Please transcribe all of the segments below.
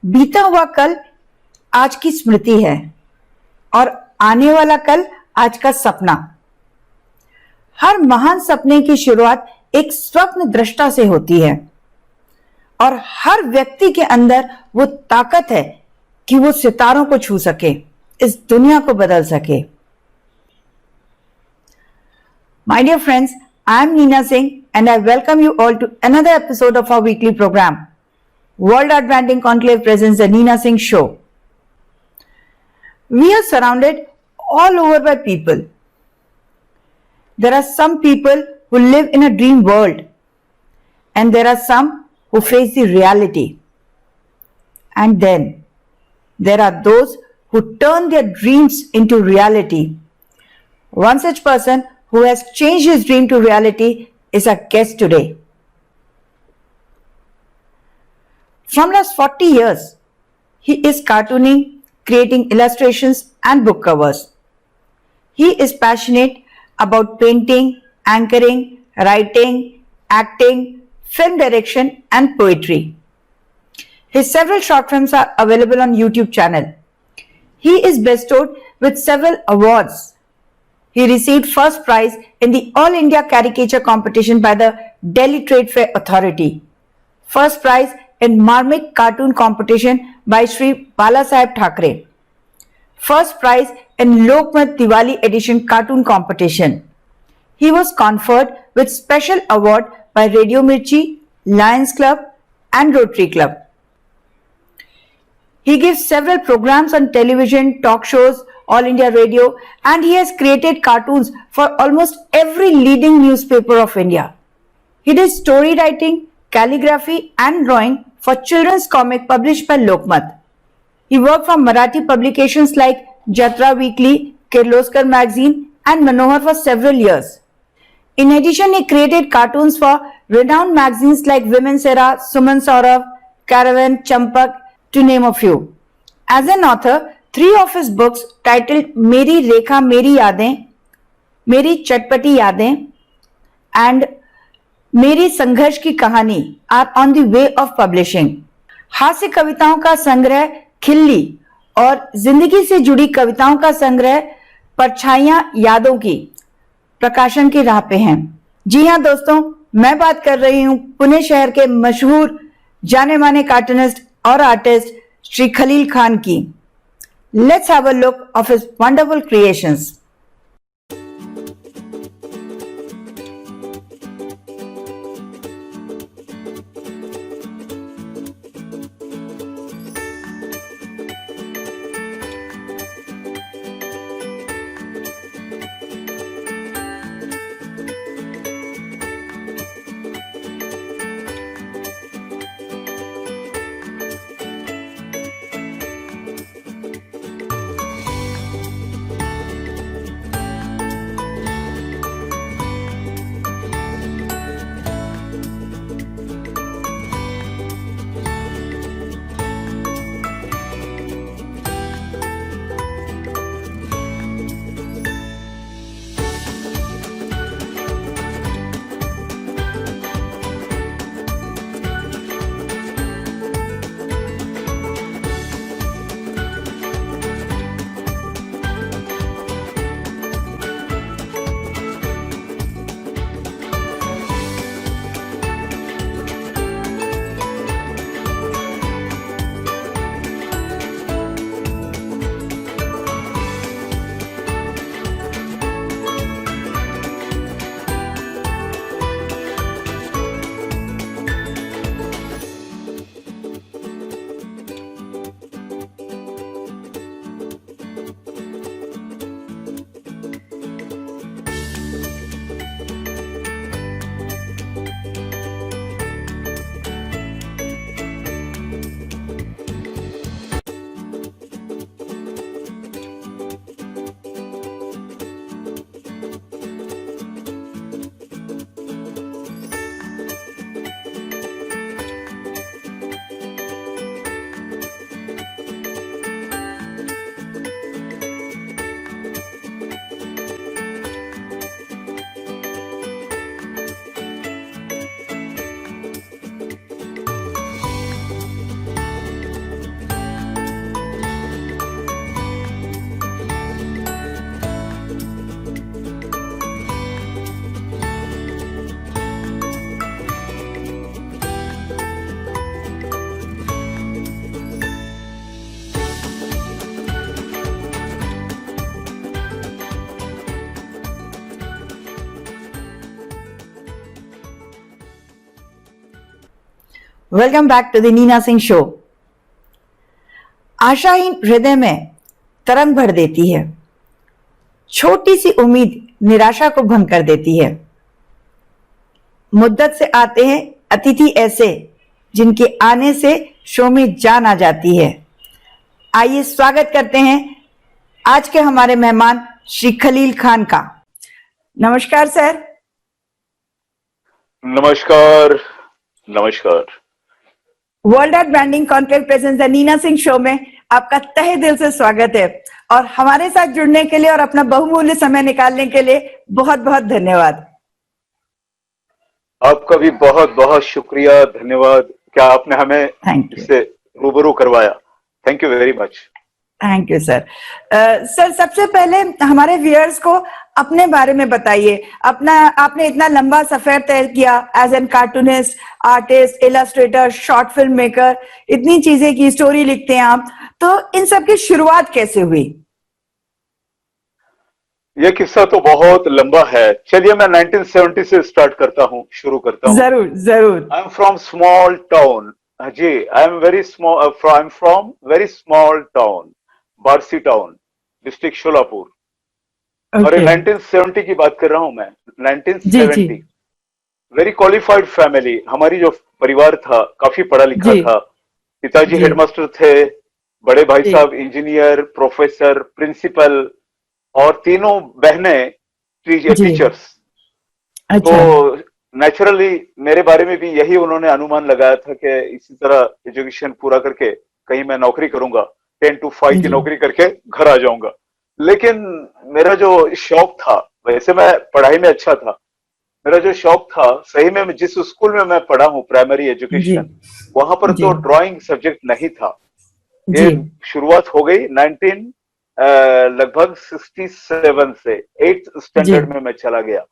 बीता हुआ कल आज की स्मृति है और आने वाला कल आज का सपना। हर महान सपने की शुरुआत एक स्वप्न दृष्टा से होती है और हर व्यक्ति के अंदर वो ताकत है कि वो सितारों को छू सके, इस दुनिया को बदल सके। My dear friends, I am Neena Singh and I welcome you all to another episode of our weekly program. World Art Branding Conclave presents the Neena Singh Show. We are surrounded all over by people. There are some people who live in a dream world and there are some who face the reality. And then there are those who turn their dreams into reality. One such person who has changed his dream to reality is our guest today. From last 40 years, he is cartooning, creating illustrations and book covers. He is passionate about painting, anchoring, writing, acting, film direction and poetry. His several short films are available on YouTube channel. He is bestowed with several awards. He received first prize in the All India Caricature Competition by the Delhi Trade Fair Authority. First prize in Marmik Cartoon Competition by Shri Balasaheb Thackeray. First prize in Lokmat Diwali Edition Cartoon Competition. He was conferred with special award by Radio Mirchi, Lions Club and Rotary Club. He gives several programs on television, talk shows, All India Radio, and he has created cartoons for almost every leading newspaper of India. He did story writing, calligraphy and drawing for children's comic published by Lokmat. He worked for Marathi publications like Jatra Weekly, Kirloskar Magazine and Manohar for several years. In addition, he created cartoons for renowned magazines like Women's Era, Suman Saurav, Caravan, Champak, to name a few. As an author, 3 of his books titled Meri Rekha Meri Yaadein, Meri Chatpati Yaadein and मेरी संघर्ष की कहानी are on the way of publishing. हास्य कविताओं का संग्रह खिल्ली और जिंदगी से जुड़ी कविताओं का संग्रह परछाइयां यादों की प्रकाशन की राह पे हैं. जी हां दोस्तों, मैं बात कर रही हूं पुणे शहर के मशहूर जाने माने कार्टूनिस्ट और आर्टिस्ट श्री खलील खान की. Let's have a look of his wonderful creations. Welcome back to the Neena Singh show. आशाहीन हृदय में तरंग भर देती है, छोटी सी उम्मीद निराशा को भंग कर देती है। मुद्दत से आते हैं अतिथि ऐसे जिनके आने से शो में जान आ जाती है। आइए स्वागत करते हैं आज के हमारे मेहमान श्री खलील खान का। नमस्कार सर। नमस्कार। नमस्कार। World art branding conclave presents the Neena Singh show में आपका तहे दिल से स्वागत है और हमारे साथ जुड़ने के लिए और अपना बहुमूल्य समय निकालने के लिए बहुत बहुत धन्यवाद। आपका भी बहुत बहुत शुक्रिया, धन्यवाद क्या आपने हमें इससे रूबरू करवाया। Thank you very much. Thank you sir. Sir सबसे पहले हमारे व्यूअर्स को अपने बारे में बताइए। आपने इतना लंबा सफर तय किया as an cartoonist, artist, illustrator, short film maker, इतनी चीजें की, स्टोरी लिखते हैं आप, तो इन सब की शुरुआत कैसे हुई? यह किस्सा तो बहुत लंबा है। चलिए मैं 1970 से स्टार्ट करता हूँ, शुरू करता हूँ। जरूर जरूर। I am from small town. जी, I am very small, I am from very small town, Barsi town, district Sholapur. और 1970 की बात कर रहा हूं मैं। 1970। Very qualified family. हमारी जो परिवार था काफी पढ़ा लिखा था। पिताजी हेडमास्टर थे, बड़े भाई साहब इंजीनियर, प्रोफेसर, प्रिंसिपल और तीनों बहनें टीचर्स। तो नेचुरली मेरे बारे में भी यही उन्होंने अनुमान लगाया था कि इसी तरह एजुकेशन पूरा करके कहीं मैं नौकरी करूंगा, 10 to 5 की नौकरी करके घर आ जाऊंगा। लेकिन मेरा जो शौक था, वैसे मैं पढ़ाई में अच्छा था, मेरा जो शौक था सही में, जिस स्कूल में मैं पढ़ा हूँ प्राइमरी एजुकेशन, वहां पर तो ड्राइंग सब्जेक्ट नहीं था। ये शुरुआत हो गई लगभग 67 से। 8th स्टैंडर्ड में मैं चला गया।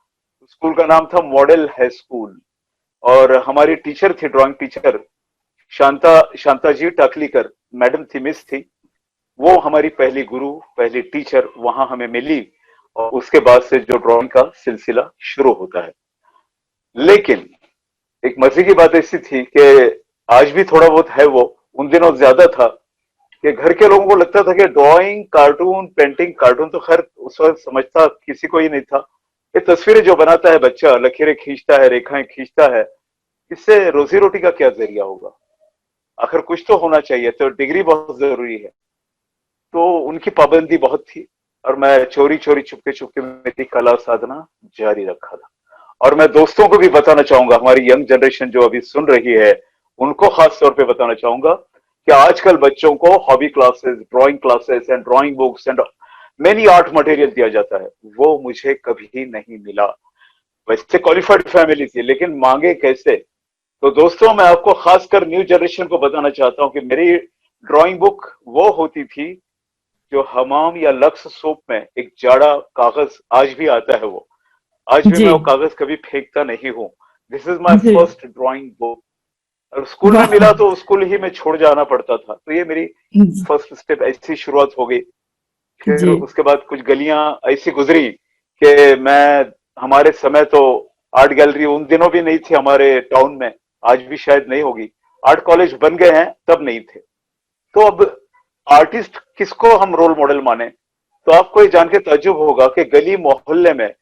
स्कूल का नाम था मॉडल हाई स्कूल और हमारी टीचर थी, ड्राइंग टीचर शांता जी टाकलीकर मैडम थी, मिस थी। वो हमारी पहली गुरु, पहली टीचर वहां हमें मिली और उसके बाद से जो ड्राइंग का सिलसिला शुरू होता है। लेकिन एक मजे की बात ऐसी थी कि आज भी थोड़ा बहुत है, वो उन दिनों ज्यादा था कि घर के लोगों को लगता था कि ड्राइंग, कार्टून, पेंटिंग, कार्टून तो खैर उस वक्त समझता किसी को ही नहीं था। ये तस्वीरें जो बनाता है बच्चा, लकीरें खींचता है, रेखाएं खींचता है, इससे रोजी रोटी का क्या जरिया होगा? आखिर कुछ तो होना चाहिए, तो डिग्री बहुत जरूरी है। तो उनकी पाबंदी बहुत थी और मैं चोरी चोरी चुपके चुपके मेरी कला साधना जारी रखा था। और मैं दोस्तों को भी बताना चाहूंगा, हमारी यंग जनरेशन जो अभी सुन रही है, उनको खास तौर पे बताना चाहूंगा कि आजकल बच्चों को hobby classes, drawing classes and drawing books and many art material दिया जाता है। वो मुझे कभी नहीं मिला। वैसे क्वालिफाइड फैमिली थी, लेकिन मांगे कैसे? तो दोस्तों मैं आपको खासकर न्यू जनरेशन को बताना चाहता हूं कि मेरी ड्राइंग बुक वो होती थी जो हमाम या लक्स सोप में एक जाड़ा कागज आज भी आता है, वो आज भी मैं वो कागज कभी फेंकता नहीं हूँ। This is my first drawing book. और स्कूल में मिला तो स्कूल ही में छोड़ जाना पड़ता था। तो ये मेरी फर्स्ट स्टेप, ऐसी शुरुआत हो गई। फिर उसके बाद कुछ गलियां ऐसी गुजरी कि मैं, हमारे समय तो आर्ट गैलरी उन दिनों भी नहीं थी हमारे टाउन में, आज भी शायद नहीं होगी। आर्ट कॉलेज बन गए हैं, तब नहीं थे। तो अब आर्टिस्ट किसको हम रोल मॉडल माने? तो आपको ये जान के ताज्जुब होगा कि गली मोहल्ले में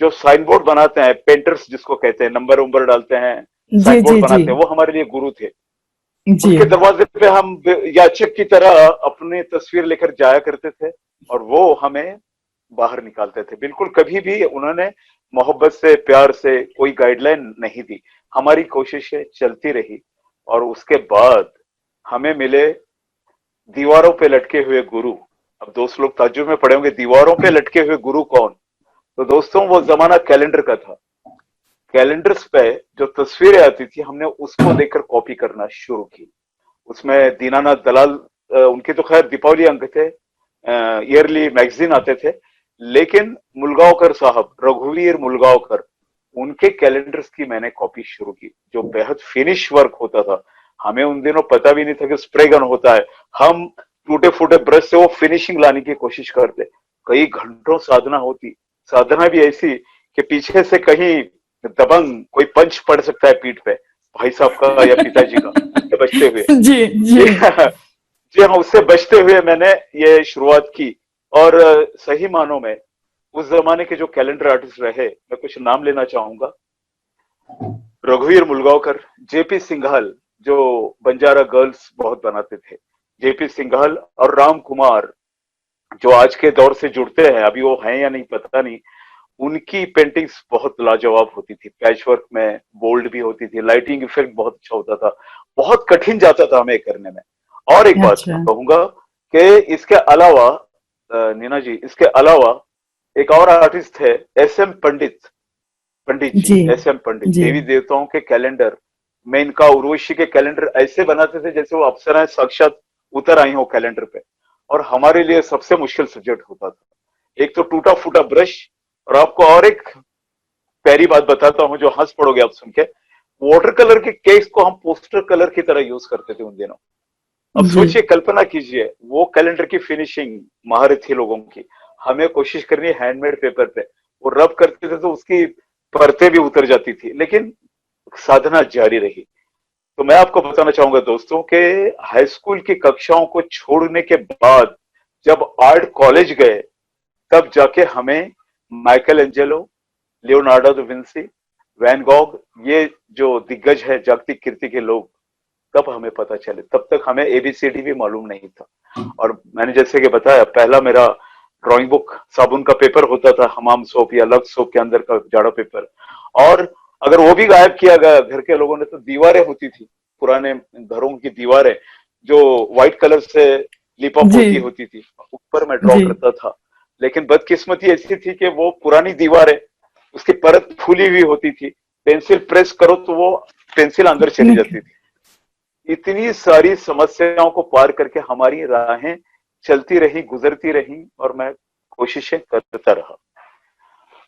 जो साइन बोर्ड बनाते हैं, पेंटर्स जिसको कहते हैं, नंबर उम्बर डालते हैं, साइन बोर्ड बनाते हैं, वो हमारे लिए गुरु थे। उनके दरवाजे पे हम याचक की तरह अपनी तस्वीर लेकर जाया करते थे और वो हमें बाहर निकालते थे। बिल्कुल कभी भी उन्होंने मोहब्बत से, प्यार से कोई गाइडलाइन नहीं दी। हमारी कोशिशें चलती रही और उसके बाद हमें मिले दीवारों पे लटके हुए गुरु। अब दोस्त लोग ताज्जुब में पड़े होंगे, दीवारों पे लटके हुए गुरु कौन? तो दोस्तों वो जमाना कैलेंडर का था। कैलेंडर्स पे जो तस्वीरें आती थी, हमने उसको देखकर कॉपी करना शुरू की। उसमें दीनानाथ दलाल, उनके तो खैर दीपावली अंक थे, ईयरली मैगजीन आते थे, लेकिन मुलगांवकर साहब, रघुवीर मुलगांवकर, उनके कैलेंडर्स की मैंने कॉपी शुरू की, जो बेहद फिनिश वर्क होता था। हमें उन दिनों पता भी नहीं था कि स्प्रे गन होता है। हम टूटे फूटे ब्रश से वो फिनिशिंग लाने की कोशिश करते। कई घंटों साधना होती, साधना भी ऐसी कि पीछे से कहीं दबंग कोई पंच पड़ सकता है पीठ पे, भाई साहब का या पिताजी का, उससे बचते हुए। जी जी जी हाँ, उससे बचते हुए मैंने ये शुरुआत की। और सही मानों में उस जमाने के जो कैलेंडर आर्टिस्ट रहे, मैं कुछ नाम लेना चाहूंगा। रघुवीर मुलगांवकर, जेपी सिंघल, जो बंजारा गर्ल्स बहुत बनाते थे, जेपी सिंघल और राम कुमार, जो आज के दौर से जुड़ते हैं, अभी वो हैं या नहीं पता नहीं। उनकी पेंटिंग्स बहुत लाजवाब होती थी, पैचवर्क में, बोल्ड भी होती थी, लाइटिंग इफेक्ट बहुत अच्छा होता था, बहुत कठिन जाता था हमें करने में। और एक बात अच्छा कहूंगा कि इसके अलावा नीना जी, इसके अलावा एक और आर्टिस्ट थे, एस एम पंडित, पंडित जी, जी एस एम पंडित, जी देवी देवताओं के कैलेंडर, मेनका उर्वशी के कैलेंडर ऐसे बनाते थे जैसे वो अप्सराएं साक्षात उतर आई हो कैलेंडर पे। और हमारे लिए सबसे मुश्किल सब्जेक्ट होता था, एक तो टूटा फूटा ब्रश। और आपको और एक प्यारी बात बताता हूँ जो हंस पड़ोगे आप सुन के, वाटर कलर के केक्स को हम पोस्टर कलर की तरह यूज करते थे उन दिनों। अब जी सोचिए, कल्पना कीजिए, वो कैलेंडर की फिनिशिंग महारत थी लोगों की, हमें कोशिश करनी है हैंडमेड पेपर पे, वो रब करते थे तो उसकी परतें भी उतर जाती थी, लेकिन साधना जारी रही। तो मैं आपको बताना चाहूंगा दोस्तों कि हाई स्कूल की कक्षाओं को छोड़ने के बाद जब आर्ट कॉलेज गए, तब जाके हमें Michelangelo, Leonardo da Vinci, Van Gogh, ये जो दिग्गज है जागतिक कीर्ति के लोग, तब हमें पता चले। तब तक हमें एबीसीडी भी मालूम नहीं था। और मैंने जैसे कि बताया, पहला मेरा ड्राइंग बुक साबुन का पेपर होता था, हमाम सोप या लक्स सोप के अंदर का जाड़ा पेपर। और अगर वो भी गायब किया गया घर के लोगों ने, तो दीवारें होती थी, पुराने घरों की दीवारें, जो व्हाइट कलर से जी लिपापोती होती थी, ऊपर मैं ड्रॉ जी करता था। लेकिन बदकिस्मती ऐसी थी कि वो पुरानी दीवारें, उसकी परत फूली हुई होती थी, पेंसिल प्रेस करो तो वो पेंसिल अंदर चली जाती थी। इतनी सारी समस्याओं को पार करके हमारी राहें चलती रही, गुजरती रही, और मैं कोशिशें करता रहा।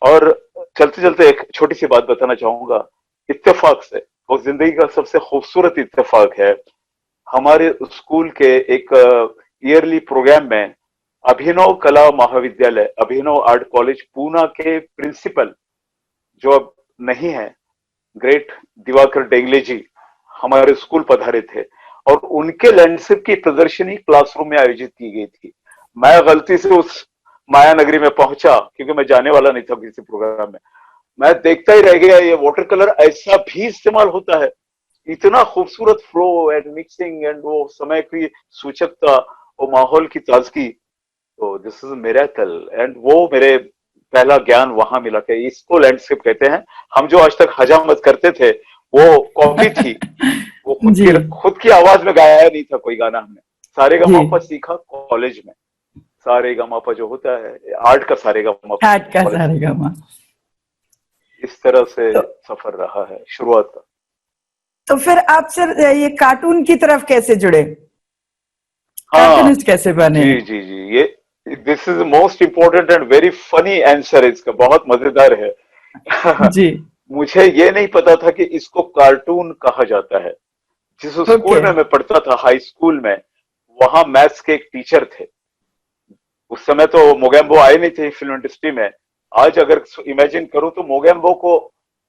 और चलते चलते एक छोटी सी बात बताना चाहूंगा, इत्तेफाक से, वो जिंदगी का सबसे खूबसूरत इत्तेफाक है। हमारे स्कूल के एक ईयरली प्रोग्राम में अभिनव कला महाविद्यालय, अभिनव आर्ट कॉलेज पूना के प्रिंसिपल, जो अब नहीं है, ग्रेट दिवाकर डेंगले जी, हमारे स्कूल पधारे थे। और उनके लैंडस्केप की प्रदर्शनी क्लासरूम में आयोजित की गई थी। मैं गलती से उस माया नगरी में पहुंचा, क्योंकि मैं जाने वाला नहीं था किसी प्रोग्राम में। मैं देखता ही रह गया, ये वाटर कलर ऐसा भी इस्तेमाल होता है, इतना खूबसूरत फ्लो एंड मिक्सिंग, एंड वो समय की सूचकता, वो माहौल की ताजगी। तो दिस इज मिरेकल। एंड वो मेरे पहला ज्ञान वहां मिला कि इसको लैंडस्केप कहते हैं। हम जो आज तक हजामत करते थे, वो कॉपी थी, वो जी खुद की आवाज में गाया नहीं था कोई गाना हमने। सारे जी गामापा सीखा कॉलेज में। सारे गामापा जो होता है आर्ट का सारे गामापा हाट का कॉलेज में। सारेगामा। इस तरह से तो सफर रहा है शुरुआत का। तो फिर आप सर ये कार्टून की तरफ कैसे जुड़े? हाँ कार्टूनिस्ट कैसे बने? जी जी जी, ये this is most important and very funny answer, इसका बहुत मजेदार है। जी मुझे ये नहीं पता था कि इसको कार्टून कहा जाता है। जिस ओके स्कूल में मैं पढ़ता था, हाई स्कूल में, वहां मैथ्स के एक टीचर थे। उस समय तो मोगेम्बो आए नहीं थे फिल्म इंडस्ट्री में। आज अगर इमेजिन करूं तो मोगेम्बो को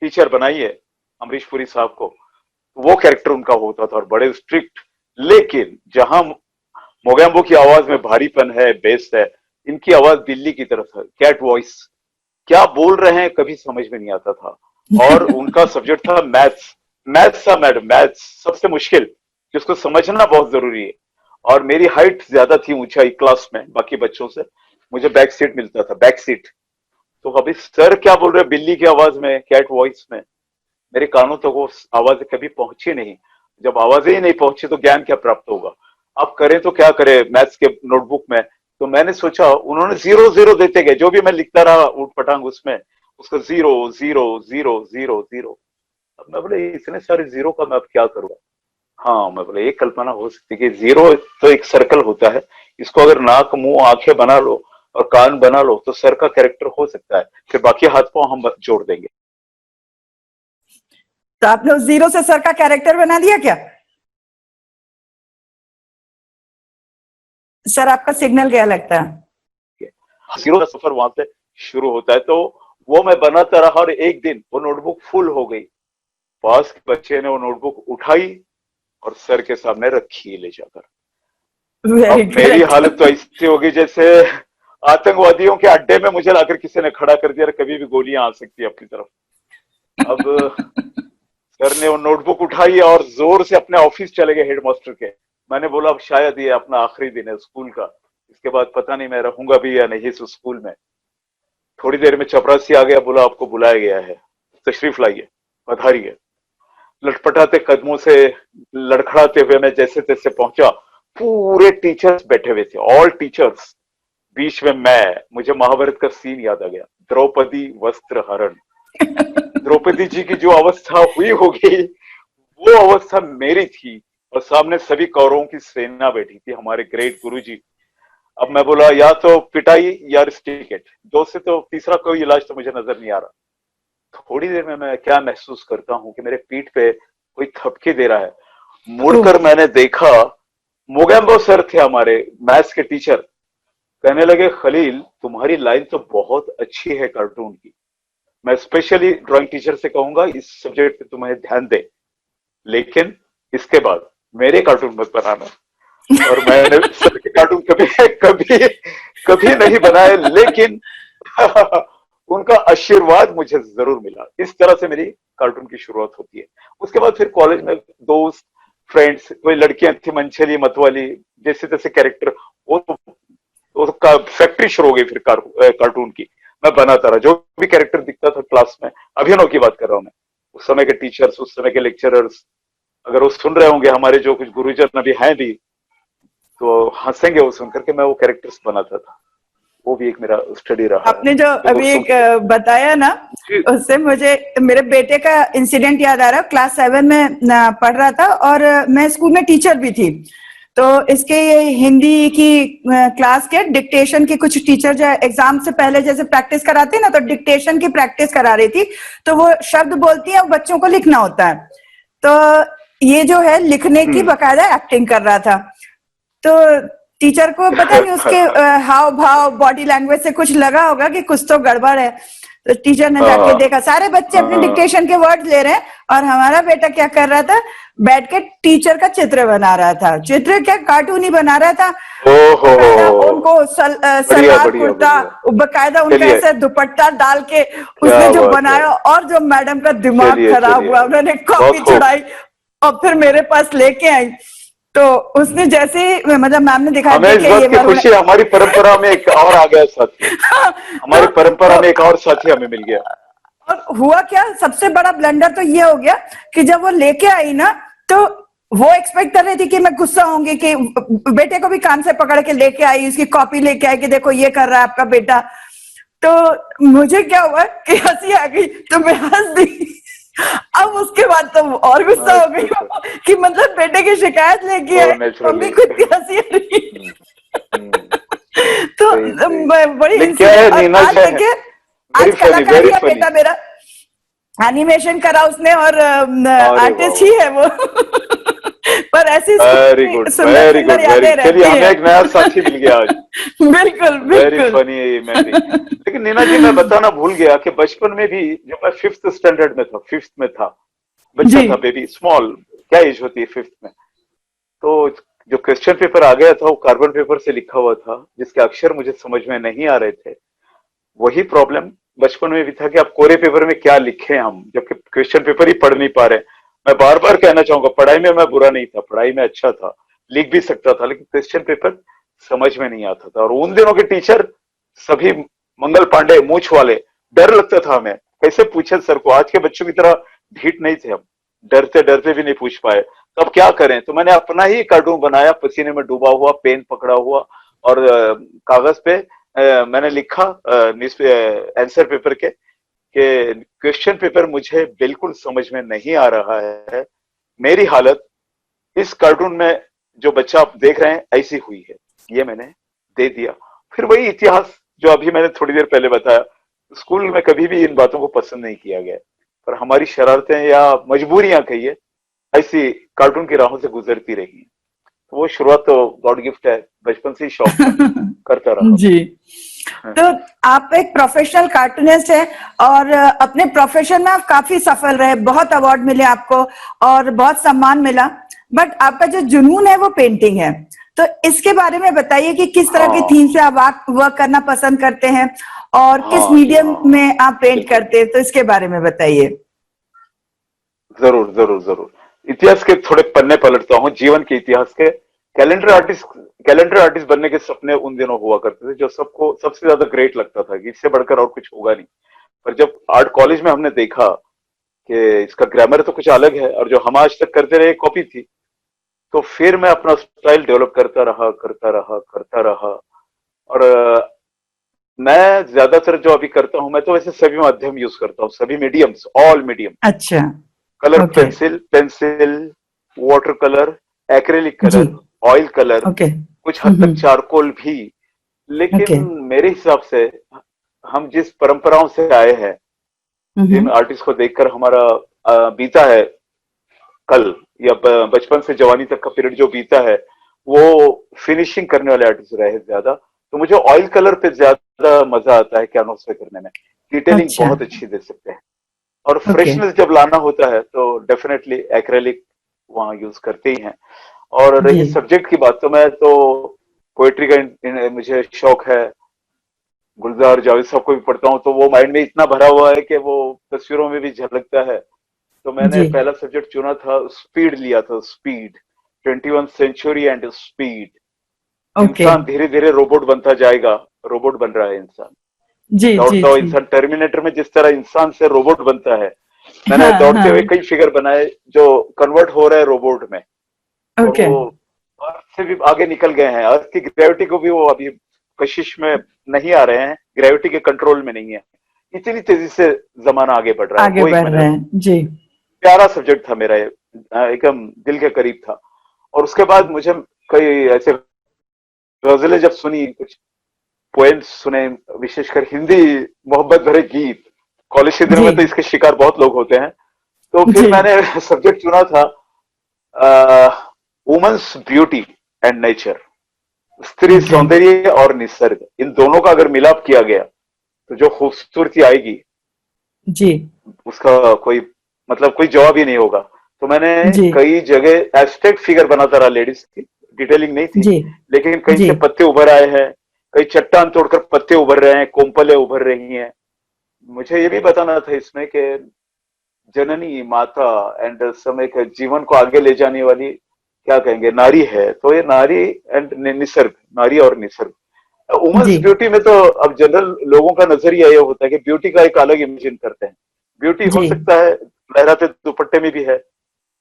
टीचर बनाइए, अमरीश पुरी साहब को, तो वो कैरेक्टर उनका होता था, और बड़े स्ट्रिक्ट। लेकिन जहां मोगेम्बो की आवाज में भारीपन है, बेस है, इनकी आवाज बिल्ली की तरफ है, कैट वॉइस। क्या बोल रहे हैं कभी समझ में नहीं आता था। और उनका सब्जेक्ट था मैथ्स। मैथ्स था मैडम, मैथ्स सबसे मुश्किल, जिसको समझना बहुत जरूरी है। और मेरी हाइट ज्यादा थी, ऊंचाई क्लास में बाकी बच्चों से, मुझे बैक सीट मिलता था, बैक सीट। तो अभी सर क्या बोल रहे हैं बिल्ली की आवाज में, कैट वॉइस में, मेरे कानों तक वो आवाज कभी पहुंची नहीं। जब आवाजें ही नहीं पहुंची तो ज्ञान क्या प्राप्त होगा। अब करें तो क्या करें मैथ्स के नोटबुक में। तो मैंने सोचा, उन्होंने जीरो जीरो देते गए, जो भी मैं लिखता रहा उठ पटांग उसमें, उसका zero zero zero zero zero. अब मैं बोले इतने सारे जीरो का मैं अब क्या करूंगा। हाँ, मैं बोले एक कल्पना हो सकती है कि जीरो तो एक सर्कल होता है, इसको अगर नाक मुंह आंखें बना लो और कान बना लो तो सर का कैरेक्टर हो सकता है, फिर बाकी हाथ पांव हम जोड़ देंगे। तो आपने उस जीरो से सर का कैरेक्टर बना दिया क्या? सर आपका सिग्नल गया लगता है। जीरो का सफर वहां से शुरू होता है। तो वो मैं बनाता रहा, और एक दिन वो नोटबुक फुल हो गई। पास के बच्चे ने वो नोटबुक उठाई और सर के सामने रखी ले जाकर। वेरी अब मेरी करेक्ट। हालत तो ऐसी होगी जैसे आतंकवादियों के अड्डे में मुझे लाकर किसी ने खड़ा कर दिया, कभी भी गोलियां आ सकती है अपनी तरफ। अब सर ने वो नोटबुक उठाई और जोर से अपने ऑफिस चले गए हेडमास्टर के। मैंने बोला अब शायद ये अपना आखिरी दिन है स्कूल का, इसके बाद पता नहीं मैं रहूंगा भी या नहीं इस स्कूल में। थोड़ी देर में चपरासी आ गया, बोला आपको बुलाया गया है, तशरीफ लाइए, पधारिए। लटपटाते कदमों से लड़खड़ाते हुए मैं जैसे तैसे पहुंचा। पूरे टीचर्स बैठे हुए थे, ऑल टीचर्स, बीच में मैं। मुझे महाभारत का सीन याद आ गया, द्रौपदी वस्त्र हरण। द्रौपदी जी की जो अवस्था हुई होगी वो अवस्था मेरी थी, और सामने सभी कौरवों की सेना बैठी थी, हमारे ग्रेट गुरु जी। अब मैं बोला या तो पिटाई या टिकट, दो से तो तीसरा कोई इलाज तो मुझे नजर नहीं आ रहा। थोड़ी देर में मैं क्या महसूस करता हूँ कि मेरे पीठ पे कोई थपकी दे रहा है। मुड़कर मैंने देखा, मोगेम्बो सर थे हमारे मैथ्स के टीचर। कहने लगे खलील तुम्हारी लाइन तो बहुत अच्छी है कार्टून की, मैं स्पेशली ड्राइंग टीचर से कहूंगा इस सब्जेक्ट पे तुम्हें ध्यान दे, लेकिन इसके बाद मेरे कार्टून मत बनाना। और मैंने सर के कार्टून कभी कभी कभी नहीं बनाए, लेकिन उनका आशीर्वाद मुझे जरूर मिला। इस तरह से मेरी कार्टून की शुरुआत होती है। उसके बाद फिर कॉलेज में दोस्त, फ्रेंड्स, कोई लड़कियां थी मंचली मतवाली, जैसे तैसे कैरेक्टर, वो का फैक्ट्री शुरू हो गई फिर कार्टून की। मैं बनाता रहा, जो भी कैरेक्टर दिखता था क्लास में, अभिनव की बात कर रहा हूं मैं, उस समय के टीचर्स, उस समय के लेक्चरर्स, अगर वो सुन रहे होंगे, हमारे जो कुछ गुरुजन अभी हैं भी, तो हंसेंगे वो सुनकर के मैं वो कैरेक्टर्स बनाता था। वो भी एक मेरा स्टडी रहा है। आपने जो अभी एक बताया ना, उससे मुझे मेरे बेटे का इंसिडेंट याद आ रहा है। क्लास 7 में पढ़ रहा था और मैं स्कूल में टीचर भी थी। तो इसके ये हिंदी की क्लास के डिक्टेशन की कुछ टीचर जो एग्जाम से पहले जैसे प्रैक्टिस कराते हैं ना, तो डिक्टेशन की प्रैक्टिस करा रही थी। तो वो शब्द बोलती है, बच्चों को लिखना होता है। तो ये जो है लिखने की बकायदा एक्टिंग कर रहा था। तो टीचर को पता नहीं उसके हाव भाव, बॉडी लैंग्वेज से कुछ लगा होगा कि कुछ तो गड़बड़ है। तो टीचर ने जाके देखा, सारे बच्चे अपने डिक्टेशन के वर्ड ले रहे हैं और हमारा बेटा क्या कर रहा था, बैठ के टीचर का चित्र बना रहा था। चित्र क्या, कार्टून ही बना रहा था। उनको सलवार कुर्ता बकायदा उनका ऐसे दुपट्टा डाल के उसने जो बनाया, और जो मैडम का दिमाग खराब हुआ, उन्होंने कॉपी छुड़ाई और फिर मेरे पास लेके आई। तो उसने जैसे मतलब मैम ने दिखा हमें इस बात की खुशी, हमारी परंपरा में एक और आ गया साथी। हमारी परंपरा में एक और साथी हमें मिल गया। और हुआ क्या, सबसे बड़ा ब्लंडर तो ये हो गया कि जब वो लेके आई ना, तो वो एक्सपेक्ट कर रही थी कि मैं गुस्सा होंगी, कि बेटे को भी कान से पकड़ के लेके आई, उसकी कॉपी लेके आई कि देखो ये कर रहा है आपका बेटा। तो मुझे क्या हुआ कि हंसी आ गई, तो मैं हंस दी। अब उसके बाद तो और गुस्सा हो गई कि मतलब बेटे की शिकायत लेके आए, मम्मी खुद की हंसी आ रही। तो बड़ी इंसिडेंट। आज देखिए, आज कलाकार ही है बेटा मेरा, एनिमेशन करा उसने और आर्टिस्ट ही है वो। पर ऐसी वेरी गुड, वेरी गुड, चलिए हमें एक नया साथी मिल गया आज। बिल्कुल वेरी बिल्कुल। Funny memory. लेकिन नीना जी, मैं बताना भूल गया कि बचपन में भी जब मैं 5th स्टैंडर्ड में था, 5th में था, बच्चा था, बेबी, स्मॉल, क्या एज होती है 5th में, तो जो क्वेश्चन पेपर आ गया था वो कार्बन पेपर से लिखा हुआ था, जिसके अक्षर मुझे समझ में नहीं आ रहे थे। वही प्रॉब्लम बचपन में भी था कि आप कोरे पेपर में क्या लिखे हम, जबकि क्वेश्चन पेपर ही पढ़ नहीं पा रहे। मैं बार बार कहना चाहूंगा, पढ़ाई में मैं बुरा नहीं था, पढ़ाई में अच्छा था, लिख भी सकता था, लेकिन क्वेश्चन पेपर समझ में नहीं आता था। और उन दिनों के टीचर सभी मंगल पांडे, मूछ वाले, डर लगता था हमें, कैसे पूछे सर को। आज के बच्चों की तरह ढीठ नहीं थे हम, डरते डरते भी नहीं पूछ पाए। तो अब क्या करें, तो मैंने अपना ही कार्टून बनाया, पसीने में डूबा हुआ, पेन पकड़ा हुआ, और कागज पे मैंने लिखा आंसर पेपर के कि क्वेश्चन पेपर मुझे बिल्कुल समझ में नहीं आ रहा है, मेरी हालत इस कार्टून में जो बच्चा आप देख रहे हैं ऐसी हुई है, ये मैंने दे दिया। फिर वही इतिहास जो अभी मैंने थोड़ी देर पहले बताया, स्कूल में कभी भी इन बातों को पसंद नहीं किया गया, पर हमारी शरारतें या मजबूरियां कहिए, ऐसी कार्टून की राहों से गुजरती रही। तो वो शुरुआत तो गॉड गिफ्ट है, बचपन से ही शौक था, करता रहा। जी। हाँ। तो आप एक प्रोफेशनल कार्टूनिस्ट हैं और अपने प्रोफेशन में आप काफी सफल रहे, बहुत अवार्ड मिले आपको और बहुत सम्मान मिला, बट आपका जो जुनून है वो पेंटिंग है। तो इसके बारे में बताइए कि किस तरह की हाँ थीम से आप वर्क करना पसंद करते हैं और किस हाँ जी, मीडियम हाँ में आप पेंट बिल्कुल, करते हैं, तो इसके बारे में बताइए। जरूर जरूर जरूर। इतिहास के थोड़े पन्ने पलटता हूँ, जीवन के इतिहास के। कैलेंडर आर्टिस्ट, कैलेंडर आर्टिस्ट बनने के सपने उन दिनों हुआ करते थे, जो सबको सबसे ज्यादा ग्रेट लगता था कि इससे बढ़कर और कुछ होगा नहीं। पर जब आर्ट कॉलेज में हमने देखा कि इसका ग्रामर तो कुछ अलग है और जो हम आज तक करते रहे कॉपी थी, तो फिर मैं अपना स्टाइल डेवलप करता रहा करता रहा करता रहा। और मैं ज्यादातर जो अभी करता हूँ, मैं तो वैसे सभी माध्यम यूज करता हूँ, सभी मीडियम्स, ऑल मीडियम। अच्छा। Colour okay. Pencil, pencil, water colour, acrylic जी। Colour, oil colour, okay. कुछ हद तक हम्म। चारकोल भी। लेकिन ओके। मेरे हिसाब से हम जिस परंपराओं से आए हैं, जिन हम्म। आर्टिस्ट को देखकर हमारा बीता है कल, या बचपन से जवानी तक का पीरियड जो बीता है, वो फिनिशिंग करने वाले आर्टिस्ट रहे ज्यादा। तो मुझे ऑयल कलर पे ज्यादा मजा आता है कैनवस पे करने में, डिटेलिंग अच्छा। बहुत अच्छी दे सकते हैं। और ओके। फ्रेशनेस जब लाना होता है तो डेफिनेटली एक्रेलिक वहां यूज करते ही हैं। और जी। रही सब्जेक्ट की बात, तो मैं तो पोएट्री का मुझे शौक है। गुलजार जावेद साहब को भी पढ़ता हूँ, तो वो माइंड में इतना भरा हुआ है कि वो तस्वीरों में भी झलकता है। तो मैंने जी। पहला सब्जेक्ट चुना था, स्पीड लिया था, speed, 21st century and speed. Okay. इंसान धीरे धीरे रोबोट बनता जाएगा, रोबोट बन रहा है इंसान। जी जी दौड़ता हुआ जी। इंसान, टर्मिनेटर में जिस तरह इंसान से रोबोट बनता है, मैंने हाँ दौड़ते हुए हाँ। कई फिगर बनाए जो कन्वर्ट हो रहे हैं रोबोट में। और ओके। वो अर्थ से भी आगे निकल गए हैं, अर्थ की ग्रेविटी को भी वो अभी कशिश में नहीं आ रहे हैं, ग्रेविटी के कंट्रोल में नहीं है। इतनी तेजी से जमाना आगे बढ़ रहा है, आगे वो एक बढ़ मैंने, रहे हैं जी। प्यारा सब्जेक्ट था मेरा ये, एकदम दिल के करीब था। और उसके बाद मुझे कई ऐसे गजलें जब सुनी, कुछ पोएम्स सुने, विशेषकर हिंदी मोहब्बत भरे गीत, कॉलेज के दिनों जी। में तो इसके शिकार बहुत लोग होते हैं। तो फिर जी। मैंने सब्जेक्ट चुना था वुमेन्स ब्यूटी एंड नेचर, स्त्री ओके। सौंदर्य और निसर्ग, इन दोनों का अगर मिलाप किया गया तो जो खूबसूरती आएगी, जी। उसका कोई मतलब कोई जवाब ही नहीं होगा। तो मैंने जी। कई जगह एब्स्ट्रैक्ट फिगर बनाता रहा लेडीज की, डिटेलिंग नहीं थी, जी। लेकिन कहीं जी। से पत्ते उभर आए हैं, कई चट्टान तोड़कर पत्ते उभर रहे हैं, कोम्पलें उभर रही हैं। मुझे ये भी बताना था इसमें कि जननी माता एंड समय के जीवन को आगे ले जाने वाली, क्या कहेंगे, नारी है। तो ये नारी एंड निसर्ग, नारी और निसर्ग, जी। वुमेन्स ब्यूटी में तो अब जनरल लोगों का नजरिया ये होता है कि ब्यूटी का एक अलग इमेजिन करते हैं। ब्यूटी हो जी। सकता है लहराते दुपट्टे में भी है,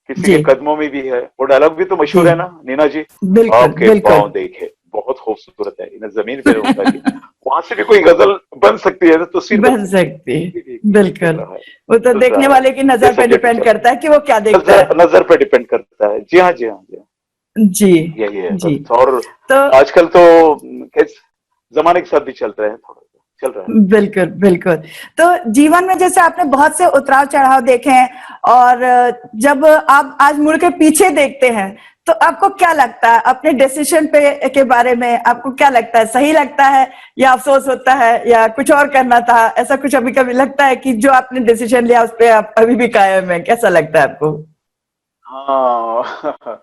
किसी जी। के कदमों में भी है। वो डायलॉग भी तो जी। मशहूर है ना, नीना जी, बिल्कुल आपके बिल्कुल। पाँव देखे बहुत खूबसूरत है, इन्हें जमीन पे रहूंगा जी। वहां से भी कोई गजल बन सकती है, तो तस्वीर बन बन सकती है। सकती है। जी जी, चल बिल्कुल। रहा है, वो तो चल रहा देखने है, वाले की ये नजर पे सब्जेक्ट डिपेंड चल रहा करता है कि वो क्या है। देखता नजर, है। नजर पे डिपेंड करता है। जी हाँ जी हाँ जी हाँ, जी। यही है जी। बस। और तो आजकल तो जमाने के साथ भी चल रहे हैं, थोड़ा सा चल रहा है। बिल्कुल बिल्कुल। तो जीवन में जैसे आपने बहुत से उतार चढ़ाव देखे हैं और जब आप आज मुड़ के पीछे देखते हैं तो आपको क्या लगता है अपने डिसीजन पे के बारे में? आपको क्या लगता है, सही लगता है या अफसोस होता है या कुछ और करना था? ऐसा कुछ अभी कभी लगता है कि जो आपने डिसीजन लिया उस पे आप अभी भी कायम है? कैसा लगता है आपको? हाँ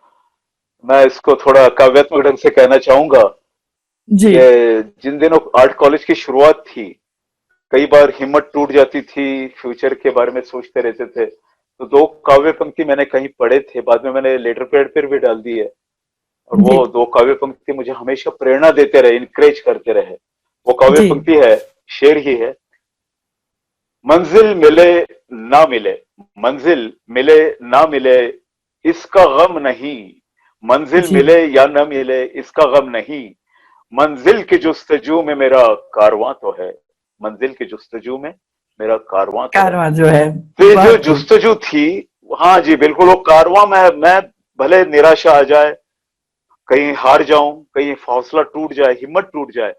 मैं इसको थोड़ा काव्यात्मक ढंग से कहना चाहूंगा जी। कि जिन दिनों आर्ट कॉलेज की शुरुआत थी, कई बार हिम्मत टूट जाती थी, फ्यूचर के बारे में सोचते रहते थे। तो दो काव्य पंक्ति मैंने कहीं पढ़े थे, बाद में मैंने लेटर पैड पर भी डाल दी है। और जी। वो दो काव्य पंक्ति मुझे हमेशा प्रेरणा देते रहे, इनकरेज करते रहे। वो काव्य जी। पंक्ति है, शेर ही है, मंजिल मिले ना मिले, मंजिल मिले ना मिले इसका गम नहीं, मंजिल जी। मिले या न मिले इसका गम नहीं, मंजिल की जुस्तजू में मेरा कारवां तो है, मंजिल की जुस्तजू में मेरा कारवां तो है। कारवां जो है। तो ये जो बहुत खूब। जुस्तजू थी, हाँ जी बिल्कुल, वो कारवां में मैं भले निराशा आ जाए, कहीं हार जाऊं, कहीं हौसला टूट जाए, हिम्मत टूट जाए,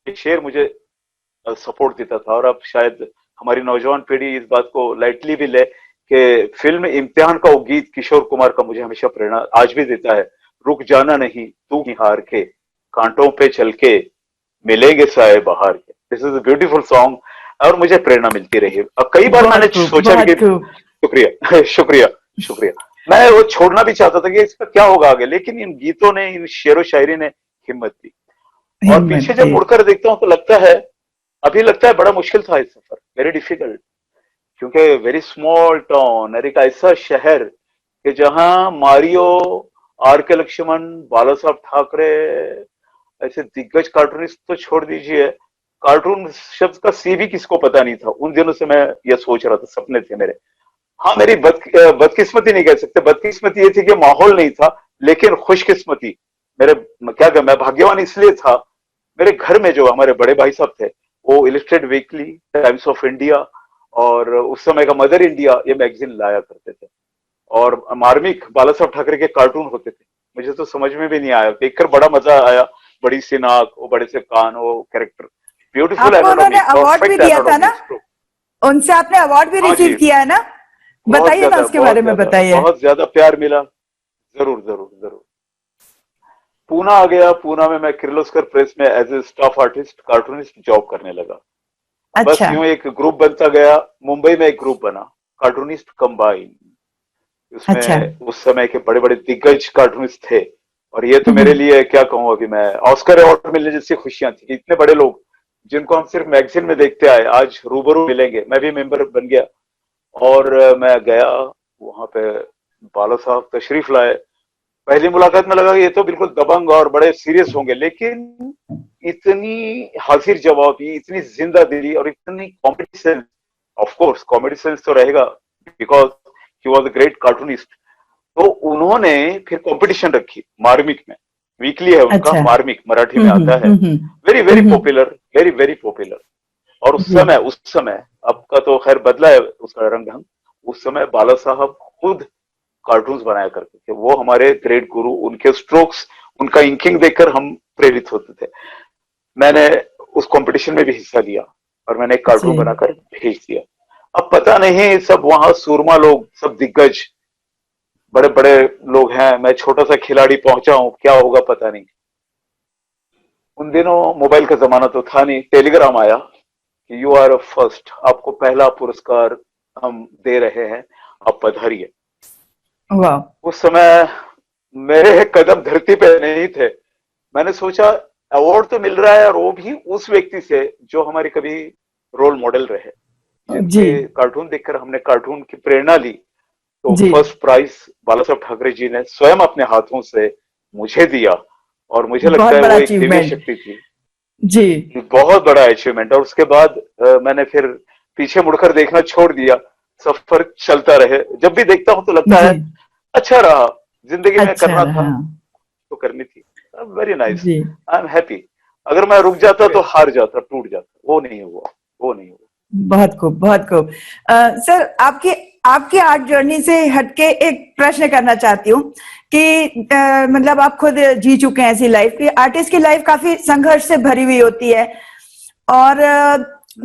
ये शेर मुझे सपोर्ट देता था। और अब शायद हमारी नौजवान पीढ़ी इस बात को लाइटली भी ले कि फिल्म इम्तिहान का वो गीत किशोर कुमार का मुझे हमेशा प्रेरणा आज भी देता है, रुक जाना नहीं तू ही हार के, कांटों पे चल के मिलेंगे साए बहार के। This is a beautiful song और मुझे प्रेरणा मिलती रही। अब कई बार मैंने बहुत खूब, सोचा भी बहुत कि खूब। शुक्रिया शुक्रिया शुक्रिया, मैं वो छोड़ना भी चाहता था कि इसका क्या होगा आगे, लेकिन इन गीतों ने, इन शेरो शायरी ने हिम्मत दी। और हिम्मत पीछे जब थी। मुड़कर देखता हूं तो लगता है, अभी लगता है बड़ा मुश्किल था ये सफर, वेरी डिफिकल्ट, क्योंकि वेरी स्मॉल टाउन और एक ऐसा शहर कि जहां मारियो, आर के लक्ष्मण, बाला साहब ठाकरे ऐसे दिग्गज कार्टूनिस्ट तो छोड़ दीजिए, कार्टून शब्द का सी भी किसको पता नहीं था। उन दिनों से मैं ये सोच रहा था, सपने थे मेरे। हाँ, मेरी बदकिस्मती नहीं कह सकते, बदकिस्मती ये थी कि माहौल नहीं था, लेकिन खुशकिस्मती मेरे, क्या कहूं, मैं भाग्यवान इसलिए था, मेरे घर में जो हमारे बड़े भाई साहब थे, वो illustrate weekly, times of India और उस समय का मदर इंडिया ये मैगजीन लाया करते थे। और मार्मिक बाला साहब ठाकरे के कार्टून होते थे। मुझे तो समझ में भी नहीं आया, देखकर बड़ा मजा आया। बड़ी सी नाक, वो बड़े से कान, वो कैरेक्टर, ब्यूटीफुल आपको एनाटॉमी, उन्होंने अवार्ड भी परफेक्ट दिया था एनाटॉमी। ना? उनसे आपने अवार्ड भी हाँ रिसीव जी, किया है ना? बताइए ना, उसके बारे में बताइए। बहुत ज्यादा प्यार मिला। जरूर जरूर जरूर। पूना आ गया, पूना में मैं किर्लोस्कर प्रेस में as a staff artist, cartoonist job करने लगा। बस अच्छा, यूं एक ग्रुप बनता गया। मुंबई में एक ग्रुप बना, कार्टूनिस्ट कंबाइन। अच्छा। उसमें उस समय के बड़े बड़े दिग्गज कार्टूनिस्ट थे। और ये तो मेरे हम्म, लिए क्या कहूं, अभी मैं ऑस्कर अवार्ड मिलने जैसी खुशियां थी कि इतने बड़े लोग जिनको हम सिर्फ मैगजीन में देखते आए आज रूबरू मिलेंगे। मैं भी मेंबर बन गया और मैं गया वहां पे। बाला साहब तशरीफ लाए। पहली मुलाकात में लगा कि ये तो बिल्कुल दबंग और बड़े सीरियस होंगे, लेकिन इतनी हाजिर जवाबी, इतनी जिंदा दिली और इतनी comedy sense, of course comedy sense तो रहेगा because he was a great cartoonist. तो उन्होंने फिर कंपटीशन रखी मार्मिक में, वीकली है उनका, अच्छा। मार्मिक मराठी में आता है। वेरी वेरी हम्म, पॉपुलर, वेरी वेरी पॉपुलर। और जी, उस समय, अब का तो खैर बदला है उसका रंग ढंग, उस समय बाला साहब खुद कार्टून्स बनाया करते थे। वो हमारे ग्रेट गुरु, उनके स्ट्रोक्स, उनका इंकिंग देखकर हम प्रेरित होते थे। मैंने उस कंपटीशन में भी हिस्सा लिया और मैंने एक जी। कार्टून बनाकर भेज दिया। अब पता नहीं, सब वहां सूरमा लोग, सब दिग्गज बड़े बड़े लोग हैं, मैं छोटा सा खिलाड़ी पहुंचा हूं, क्या होगा पता नहीं। उन दिनों मोबाइल का जमाना तो था नहीं, टेलीग्राम आया कि यू आर फर्स्ट, आपको पहला पुरस्कार हम दे रहे हैं, आप पधारिए। वाह। उस समय मेरे कदम धरती पे नहीं थे। मैंने सोचा अवार्ड तो मिल रहा है और वो भी उस व्यक्ति से जो हमारे कभी रोल मॉडल रहे, जी, जिनके कार्टून देखकर हमने कार्टून की प्रेरणा ली। तो जी। फर्स्ट प्राइज बाला साहब ठाकरे जी ने स्वयं अपने हाथों से मुझे दिया और मुझे लगता बहुत है बड़ा वो एक दिव्य अचीवमेंट। शक्ति थी। जी, बहुत बड़ा अचीवमेंट। और उसके बाद मैंने फिर पीछे मुड़कर देखना छोड़ दिया, सफर चलता रहे। जब भी देखता हूं तो लगता जी। है अच्छा रहा, जिंदगी में अच्छा करना था रहा। तो करनी थी। वेरी नाइस, जी। I am happy. अगर मैं रुक जाता तो हार जाता, टूट जाता, वो नहीं हुआ, वो नहीं हुआ। बहुत खूब, बहुत खूब। सर, आपकी आपकी आर्ट जर्नी से हटके एक प्रश्न करना चाहती हूँ कि मतलब आप खुद जी चुके हैं ऐसी लाइफ की, आर्टिस्ट की लाइफ काफी संघर्ष से भरी हुई होती है। और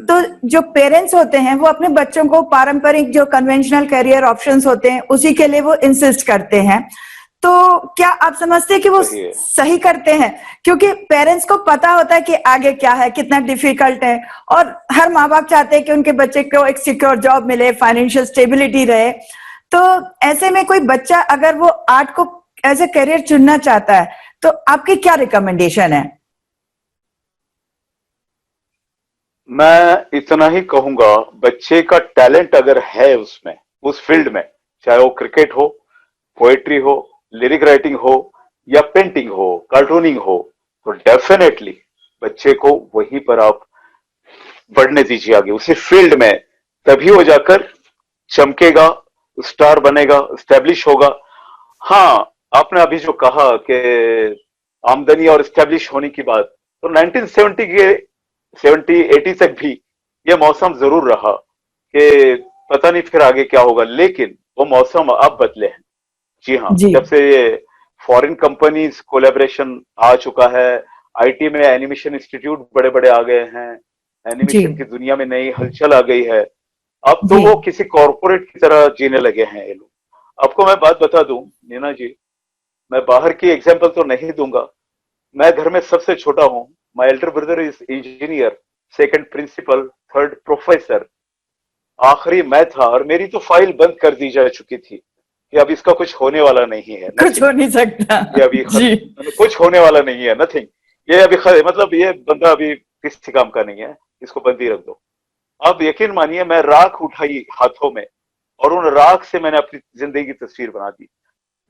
तो जो पेरेंट्स होते हैं वो अपने बच्चों को पारंपरिक जो कन्वेंशनल करियर ऑप्शंस होते हैं उसी के लिए वो इंसिस्ट करते हैं। तो क्या आप समझते हैं कि वो सही है। सही करते हैं? क्योंकि पेरेंट्स को पता होता है कि आगे क्या है, कितना डिफिकल्ट है, और हर माँ बाप चाहते हैं कि उनके बच्चे को एक सिक्योर जॉब मिले, फाइनेंशियल स्टेबिलिटी रहे। तो ऐसे में कोई बच्चा अगर वो आर्ट को एज ए करियर चुनना चाहता है तो आपकी क्या रिकमेंडेशन है? मैं इतना ही कहूंगा, बच्चे का टैलेंट अगर है उसमें, उस फील्ड में, चाहे वो क्रिकेट हो, पोएट्री हो, लिरिक राइटिंग हो, या पेंटिंग हो, कार्टूनिंग हो, तो डेफिनेटली बच्चे को वहीं पर आप बढ़ने दीजिए आगे उसी फील्ड में। तभी वो जाकर चमकेगा, स्टार बनेगा, स्टैब्लिश होगा। हाँ, आपने अभी जो कहा कि आमदनी और स्टैब्लिश होने की बात, तो 1970 के 70 80 तक भी ये मौसम जरूर रहा कि पता नहीं फिर आगे क्या होगा, लेकिन वो मौसम अब बदले हैं। जी हाँ, जी, जब से ये फॉरेन कंपनीज कोलैबोरेशन आ चुका है, आईटी में एनिमेशन इंस्टीट्यूट बड़े बड़े आ गए हैं, जी, एनिमेशन की दुनिया में नई हलचल आ गई है। अब तो जी, वो किसी कॉरपोरेट की तरह जीने लगे हैं ये लोग। आपको मैं बात बता दूं नीना जी, मैं बाहर की एग्जाम्पल तो नहीं दूंगा। मैं घर में सबसे छोटा हूँ। My elder brother is engineer, second principal, third professor, आखिरी मैं था, और मेरी तो फाइल बंद कर दी जा चुकी थी कि अब इसका कुछ होने वाला नहीं है, कुछ नथिंग। हो नहीं सकता। ये अभी जी। कुछ होने वाला नहीं है, नथिंग। ये अभी मतलब ये बंदा अभी किसी काम का नहीं है, इसको बंद ही रख दो। अब यकीन मानिए, मैं राख उठाई हाथों में, और उन राख से मैंने अपनी जिंदगी की तस्वीर बना दी।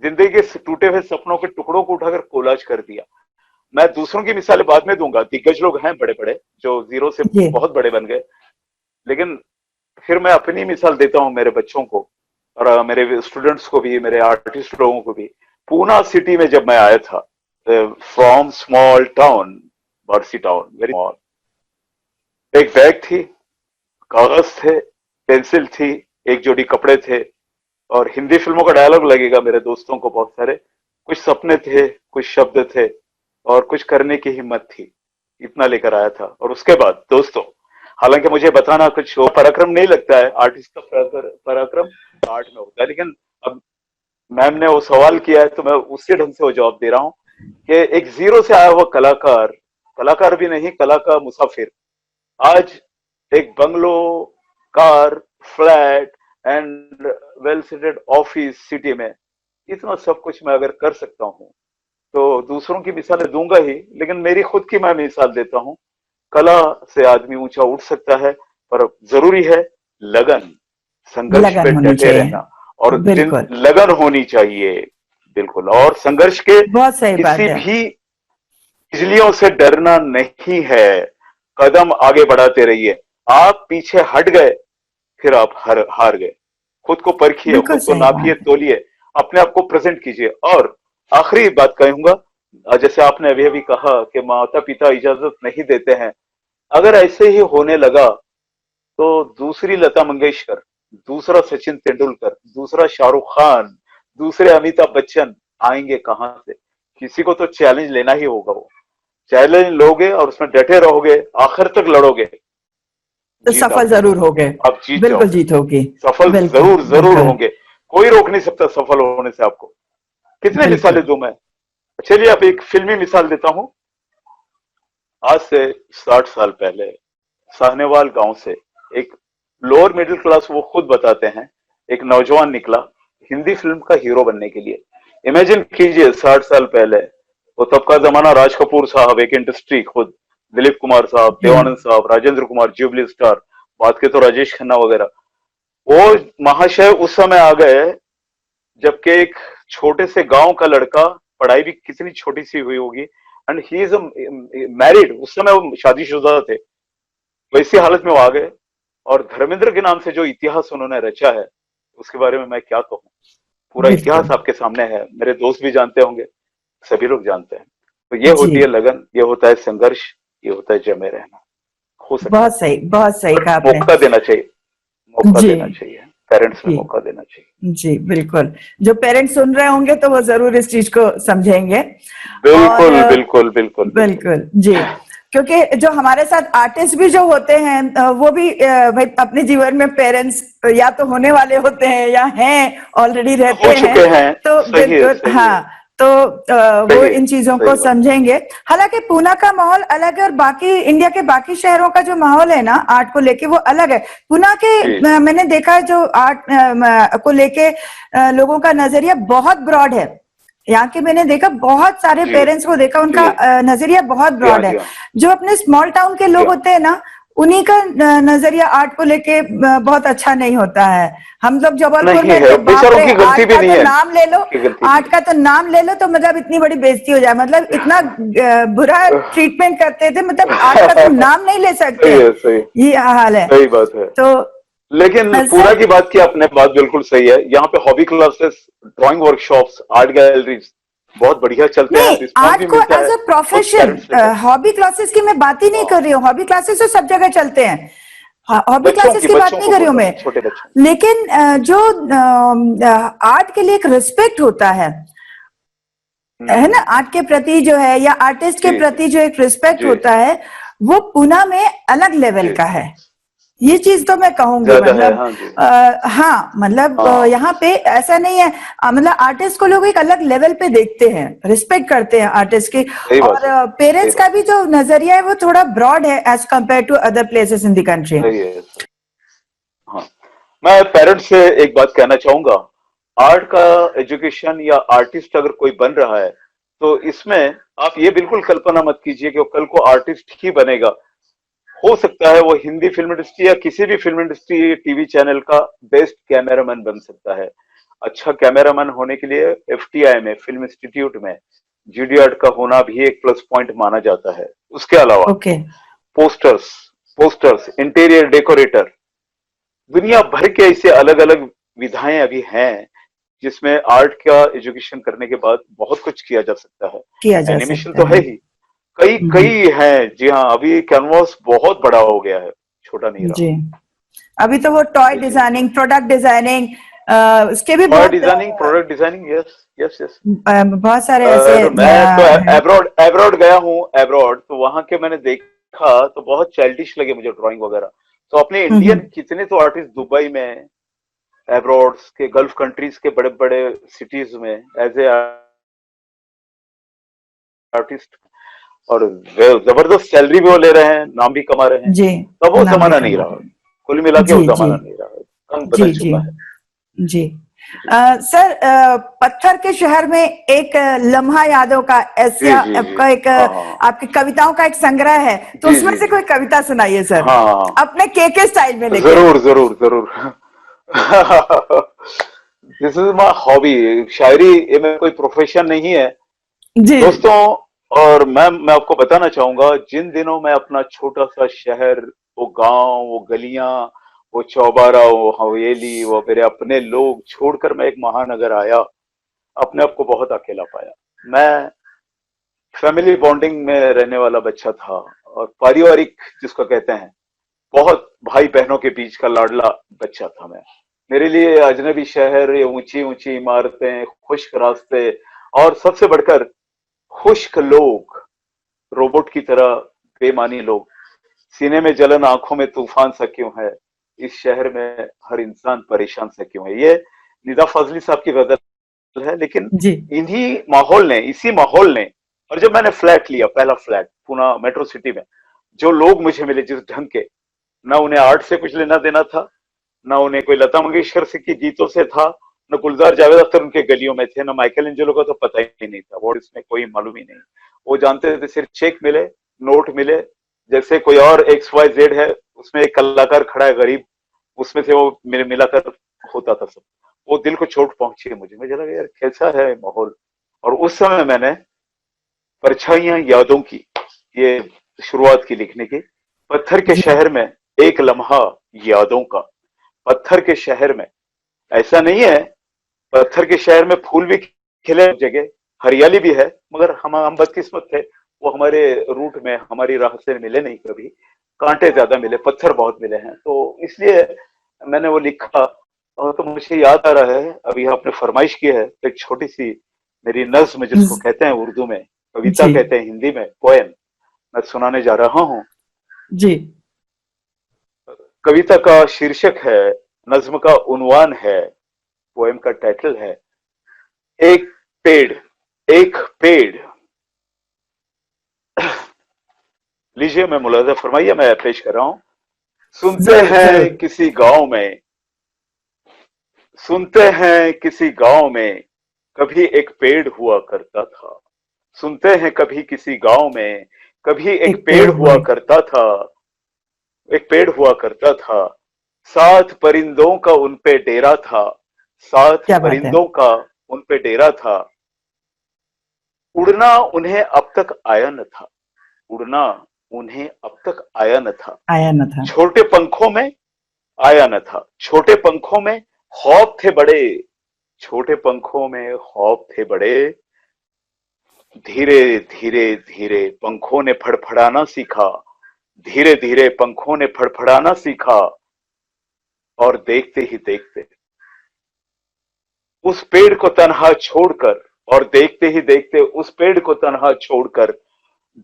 जिंदगी के टूटे हुए सपनों के टुकड़ों को उठाकर कोलाज कर दिया। मैं दूसरों की मिसालें बाद में दूंगा, दिग्गज लोग हैं बड़े बड़े जो जीरो से जी। बहुत बड़े बन गए, लेकिन फिर मैं अपनी मिसाल देता हूँ मेरे बच्चों को, और मेरे स्टूडेंट्स को भी, मेरे आर्टिस्ट लोगों को भी। पूना सिटी में जब मैं आया था, from small town, Barsi town, very small, एक बैग थी, कागज थे, पेंसिल थी, एक जोड़ी कपड़े थे, और हिंदी फिल्मों का डायलॉग लगेगा मेरे दोस्तों को बहुत सारे। कुछ सपने थे, कुछ शब्द थे, और कुछ करने की हिम्मत थी। इतना लेकर आया था। और उसके बाद दोस्तों, हालांकि मुझे बताना कुछ वो पराक्रम नहीं लगता है, आर्टिस्ट का पराक्रम आर्ट में होता है, लेकिन अब मैम ने वो सवाल किया है तो मैं उसी ढंग से वो जवाब दे रहा हूँ कि एक जीरो से आया हुआ कलाकार, कलाकार भी नहीं, कला का मुसाफिर, आज एक bungalow, car, flat and well settled office city में, इतना सब कुछ मैं अगर कर सकता हूँ तो दूसरों की मिसालें दूंगा ही, लेकिन मेरी खुद की मैं मिसाल देता हूँ। कला से आदमी ऊंचा उठ सकता है, पर जरूरी है लगन, संघर्ष पे लगन होनी डटे चाहिए। रहना, और बिल्कुल। लगन होनी चाहिए। बिल्कुल। और संघर्ष के बहुत सही किसी बात है। भी बिजलियों से डरना नहीं है, कदम आगे बढ़ाते रहिए। आप पीछे हट गए, फिर आप हार गए। खुद को परखिए, बिल्कुल खुद को सही नापिए, बात है। तोलिए, अपने आप को प्रेजेंट कीजिए। और आखिरी बात कहूंगा, जैसे आपने अभी अभी कहा कि माता पिता इजाजत नहीं देते हैं, अगर ऐसे ही होने लगा तो दूसरी लता मंगेशकर, दूसरा सचिन तेंदुलकर, दूसरा शाहरुख खान, दूसरे अमिताभ बच्चन आएंगे कहां से? किसी को तो चैलेंज लेना ही होगा। वो चैलेंज लोगे और उसमें डटे रहोगे, आखिर तक लड़ोगे, तो जीत सफल आपकी जरूर होगी। होगे। आप जीत बिल्कुल जाओगे, जीत होगी। सफल बिल्कुल जरूर जरूर बिल्कुल। होंगे। कोई रोक नहीं सकता सफल होने से आपको। कितने बिल्कुल। मिसालें दूं मैं? चलिए अब एक फिल्मी मिसाल देता हूं। आज से 60 साल पहले साहनेवाल गांव से एक लोअर मिडिल क्लास, वो खुद बताते हैं, एक नौजवान निकला हिंदी फिल्म का हीरो बनने के लिए। इमेजिन कीजिए, 60 साल पहले, वो तब का जमाना, राज कपूर साहब एक इंडस्ट्री खुद, दिलीप कुमार साहब, जी। देवानंद साहब, राजेंद्र कुमार, जुबली स्टार, बात के तो राजेश खन्ना वगैरह। वो महाशय उस समय आ गए जबकि एक छोटे से गांव का लड़का, पढ़ाई भी कितनी छोटी सी हुई होगी, एंड ही इज मैरिड, उस समय वो शादीशुदा थे, वैसी हालत में वो आ गए। और धर्मेंद्र के नाम से जो इतिहास उन्होंने रचा है, उसके बारे में मैं क्या कहूँ। पूरा बिल्कुल। इतिहास आपके सामने है, मेरे दोस्त भी जानते होंगे, सभी लोग जानते हैं। तो ये जी। होती है लगन, ये होता है संघर्ष, ये होता है जमे रहना। हो सकता है, बहुत सही पर कहा आपने। मौका देना चाहिए, मौका जी। देना चाहिए, पेरेंट्स में जी। मौका देना चाहिए। जी बिल्कुल। जो पेरेंट्स सुन रहे होंगे तो वो जरूर इस चीज को समझेंगे। और बिल्कुल बिल्कुल बिल्कुल बिल्कुल। बिल्कुल जी। क्योंकि जो हमारे साथ आर्टिस्ट भी जो होते हैं, वो भी भाई अपने जीवन में पेरेंट्स या तो होने वाले होते हैं या हैं, ऑलरेडी हो रहते हैं। चुके हैं। तो सही है, बिल्कुल सही है, हाँ। तो वो सही है, इन चीजों सही को बात। समझेंगे। हालांकि पूना का माहौल अलग है और बाकी इंडिया के बाकी शहरों का जो माहौल है ना आर्ट को लेके, वो अलग है। पूना के जी। मैंने देखा है जो आर्ट को लेके लोगों का नजरिया बहुत ब्रॉड है। यहाँ के मैंने देखा, बहुत सारे जी। पेरेंट्स को देखा, उनका जी। नजरिया बहुत जी हाँ, ब्रॉड जी है। हाँ, जो अपने स्मॉल टाउन के जी लोग हाँ। होते हैं ना, उन्हीं का नजरिया आर्ट को लेके बहुत अच्छा नहीं होता है। हम लोग जबलपुर नहीं में है, तो बाप बेचारों रे, की गलती आर्ट भी का नहीं तो है, नाम ले लो, उनकी गलती नहीं आर्ट का तो नाम ले लो तो मतलब इतनी बड़ी बेइज्जती हो जाए, मतलब इतना बुरा है। ट्रीटमेंट करते थे, मतलब आर्ट का तुम नाम नहीं ले सकते। सही है, सही, ये हाल है। सही बात है। तो लेकिन पूरा सर, की बात की आपने, बात बिल्कुल सही है। यहाँ पे hobby classes, drawing workshops, art galleries बहुत बढ़िया चलते हैं, नहीं, रिस्पॉन्स आर्ट भी को मिलता एज है, अ खुद प्रोफेशन, पेरेंट्स लेते हैं। हॉबी क्लासेस की मैं बात ही नहीं वाह। कर रही हूँ। हॉबी क्लासेस तो सब जगह चलते हैं, हॉबी क्लासेस की बात बच्चों नहीं को कर रही बोल हूँ रहा मैं। हूँ, छोटे बच्चों। लेकिन जो आर्ट के लिए एक रिस्पेक्ट होता है ना, आर्ट के प्रति जो है, या आर्टिस्ट के जी जी प्रति जो एक रिस्पेक्ट जी होता है, वो पूना में अलग लेवल जी। का है। ये चीज तो मैं कहूंगी, ज्यादा है। मतलब हाँ जी। हाँ, मतलब हाँ यहाँ पे ऐसा नहीं है, मतलब आर्टिस्ट को लोग एक अलग लेवल पे देखते हैं, रिस्पेक्ट करते हैं आर्टिस्ट की। सही बात है, और सही पेरेंट्स का बात भी जो नजरिया है वो थोड़ा ब्रॉड है as compare to other places in the country. सही है सर। हाँ, मैं पेरेंट्स से एक बात कहना चाहूंगा। आर्ट का एजुकेशन या आर्टिस्ट अगर कोई बन रहा है तो इसमें आप ये बिल्कुल कल्पना मत कीजिए कि वो कल को आर्टिस्ट ही बनेगा। हो सकता है वो हिंदी फिल्म इंडस्ट्री या किसी भी फिल्म इंडस्ट्री टीवी चैनल का बेस्ट कैमरामैन बन सकता है। अच्छा कैमरामैन होने के लिए एफटीआई में, फिल्म इंस्टीट्यूट में जीडी आर्ट का होना भी एक प्लस पॉइंट माना जाता है। उसके अलावा okay. Posters posters interior decorator, दुनिया भर के ऐसे अलग अलग विधाएं अभी हैं जिसमें आर्ट का एजुकेशन करने के बाद बहुत कुछ किया जा सकता है। किया जा एनिमेशन सकता तो है है। ही, कई हम्म। कई हैं। जी हाँ, अभी कैनवास बहुत बड़ा हो गया है, छोटा नहीं रहा। जी। अभी तो वो टॉय जी जी। डिजाइनिंग, प्रोडक्ट डिजाइनिंग, इसके भी टॉय बहुत designing, product designing, yes yes yes. बहुत सारे ऐसे और मैं तो हैं। एब्रॉड एब्रॉड गया हूँ। एब्रॉड तो वहां के मैंने देखा तो बहुत चाइल्डिश लगे मुझे ड्राइंग वगैरह। तो अपने इंडियन हम्म। कितने तो आर्टिस्ट दुबई में, एब्रॉड के गल्फ कंट्रीज के बड़े बड़े सिटीज में एज ए आर्टिस्ट, और जबरदस्त सैलरी भी वो ले रहे हैं, नाम भी कमा रहे हैं। जी। तब वो नाम भी जमाना नहीं कमा रहा। रहे हैं। कुल मिला के वो जी जी। जमाना नहीं रहा, रंग बदल जी जी। चुका है। जी। जी सर, पत्थर के शहर में एक लम्हा यादों का जी ऐसा जी जी। आपका एक हाँ हाँ। आपकी कविताओं का एक संग्रह है, तो जी उसमें जी से जी। कोई कविता सुनाइए सर, हाँ, अपने के स्टाइल में लेकिन। जरूर जरूर जरूर। This is my hobby. शायरी ये मेरा कोई प्रोफेशन नहीं है जी। दोस्तों। और मैं आपको बताना चाहूंगा, जिन दिनों में अपना छोटा सा शहर, वो गांव, वो गलियां, वो चौबारा, वो हवेली, वो मेरे अपने लोग छोड़कर मैं एक महानगर आया, अपने आप को बहुत अकेला पाया। मैं फैमिली बॉन्डिंग में रहने वाला बच्चा था, और पारिवारिक जिसको कहते हैं, बहुत भाई बहनों के बीच का लाडला बच्चा था मैं। मेरे लिए अजनबी शहर, ये ऊंची ऊंची इमारतें, खुश्क रास्ते, और सबसे बढ़कर खुश्क लोग, रोबोट की तरह बेमानी लोग, सीने में जलन, आंखों में तूफान सा क्यों है, इस शहर में हर इंसान परेशान सा क्यों है। ये निदा फजली साहब की गजल है। लेकिन जी। इन्हीं माहौल ने, इसी माहौल ने, और जब मैंने फ्लैट लिया, पहला फ्लैट पूना मेट्रो सिटी में, जो लोग मुझे मिले जिस ढंग के, ना उन्हें आर्ट से कुछ लेना देना था, ना उन्हें कोई लता मंगेशकर से के गीतों से था, न गुलजार जावेद अख्तर उनके गलियों में थे, न माइकल एंजेलो का तो पता ही नहीं था, वो इसमें कोई मालूम ही नहीं। वो जानते थे सिर्फ चेक मिले, नोट मिले, जैसे कोई और एक्स वाई जेड है, उसमें एक कलाकार खड़ा है गरीब, उसमें से वो मिलाकर होता था सब। वो दिल को चोट पहुंची है मुझे लगा यार कैसा है माहौल। और उस समय मैंने परछाइयां यादों की ये शुरुआत की लिखने की। पत्थर के जी। शहर में एक लम्हा यादों का। पत्थर के शहर में ऐसा नहीं है, पत्थर के शहर में फूल भी खिले जगह, हरियाली भी है, मगर हम बदकिस्मत थे, वो हमारे रूट में, हमारी राह से मिले नहीं कभी। कांटे ज्यादा मिले, पत्थर बहुत मिले हैं, तो इसलिए मैंने वो लिखा। और तो मुझे याद आ रहा है, अभी आपने फरमाइश की है, तो एक छोटी सी मेरी नज्म, जिसको कहते हैं उर्दू में कविता, जी। कहते हैं हिंदी में पोएम, मैं सुनाने जा रहा हूँ। जी। कविता का शीर्षक है, नज्म का उन्वान है, पोएम का टाइटल है, एक पेड़, एक पेड़। लीजिए, मैं मुलाजा फरमाइए, मैं पेश कर रहा हूं। सुनते जरूर जरूर। हैं किसी गांव में, सुनते हैं किसी गांव में, कभी एक पेड़ हुआ करता था। सुनते हैं कभी किसी गांव में, कभी एक एक पेड़ पेड़ हुआ हुए। करता था। एक पेड़ हुआ करता था, सात परिंदों का उन पे डेरा था। सात क्या बात है। परिंदों का उन पे डेरा था। उड़ना उन्हें अब तक आया न था, उड़ना उन्हें अब तक आया न था। आया न था। छोटे पंखों में आया न था, छोटे पंखों में खौफ थे बड़े, छोटे पंखों में खौफ थे बड़े। धीरे धीरे धीरे पंखों ने फड़फड़ाना सीखा, धीरे धीरे पंखों ने फड़फड़ाना सीखा। और देखते ही देखते उस पेड़ को तन्हा छोड़कर, और देखते ही देखते उस पेड़ को तन्हा छोड़कर,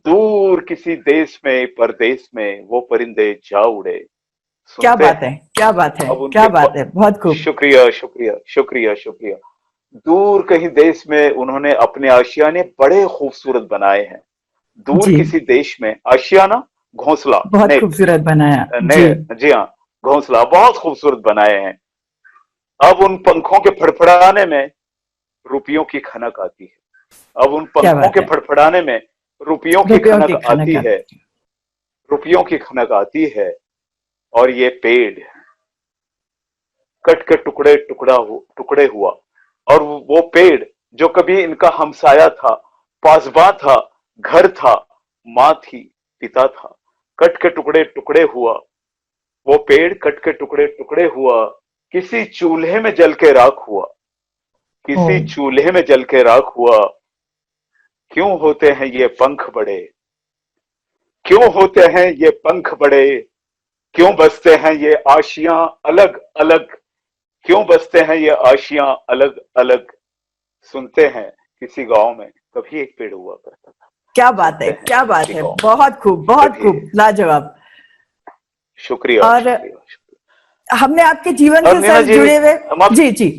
दूर किसी देश में, परदेश में वो परिंदे जा उड़े। क्या सुनते बात हैं। है, क्या बात है, अब क्या उनके बात है, बहुत खूब। शुक्रिया शुक्रिया शुक्रिया शुक्रिया। दूर कहीं देश में उन्होंने अपने आशियाने बड़े खूबसूरत बनाए हैं। दूर जी, किसी देश में आशियाना, घोंसला, बहुत नेट, खूबसूरत बनाया ने जी। जी हाँ, घोंसला बहुत खूबसूरत बनाए हैं। अब उन पंखों के फड़फड़ाने में रुपयों की खनक आती है। अब उन क्या पंखों बात के है, फड़फड़ाने में रुपयों की रुपयों की खनक खनक आती है। आती। रुपयों की खनक आती है। और ये पेड़ कट के टुकड़े हुआ। और वो पेड़ जो कभी इनका हमसाया था, पासबां था, घर था, माँ थी, पिता था, कट के टुकड़े टुकड़े हुआ। वो पेड़ कट के टुकड़े टुकड़े हुआ, किसी चूल्हे में जल के राख हुआ। ओ, किसी चूल्हे में जल के राख हुआ। क्यों होते हैं ये पंख बड़े? क्यों होते हैं ये पंख बड़े? क्यों बसते हैं ये आशियां अलग अलग? क्यों बसते हैं ये आशियां अलग अलग? सुनते हैं किसी गांव में कभी एक पेड़ हुआ करता था। क्या बात सुनते है, हैं क्या बात किसी है, गांव में बहुत खूब, बहुत कभी। खूब, लाजवाब। शुक्रिया और शुक्रिया शुक्रिया। हमने आपके जीवन और से नीना सर जी, जुड़े हुए। माफ, जी जी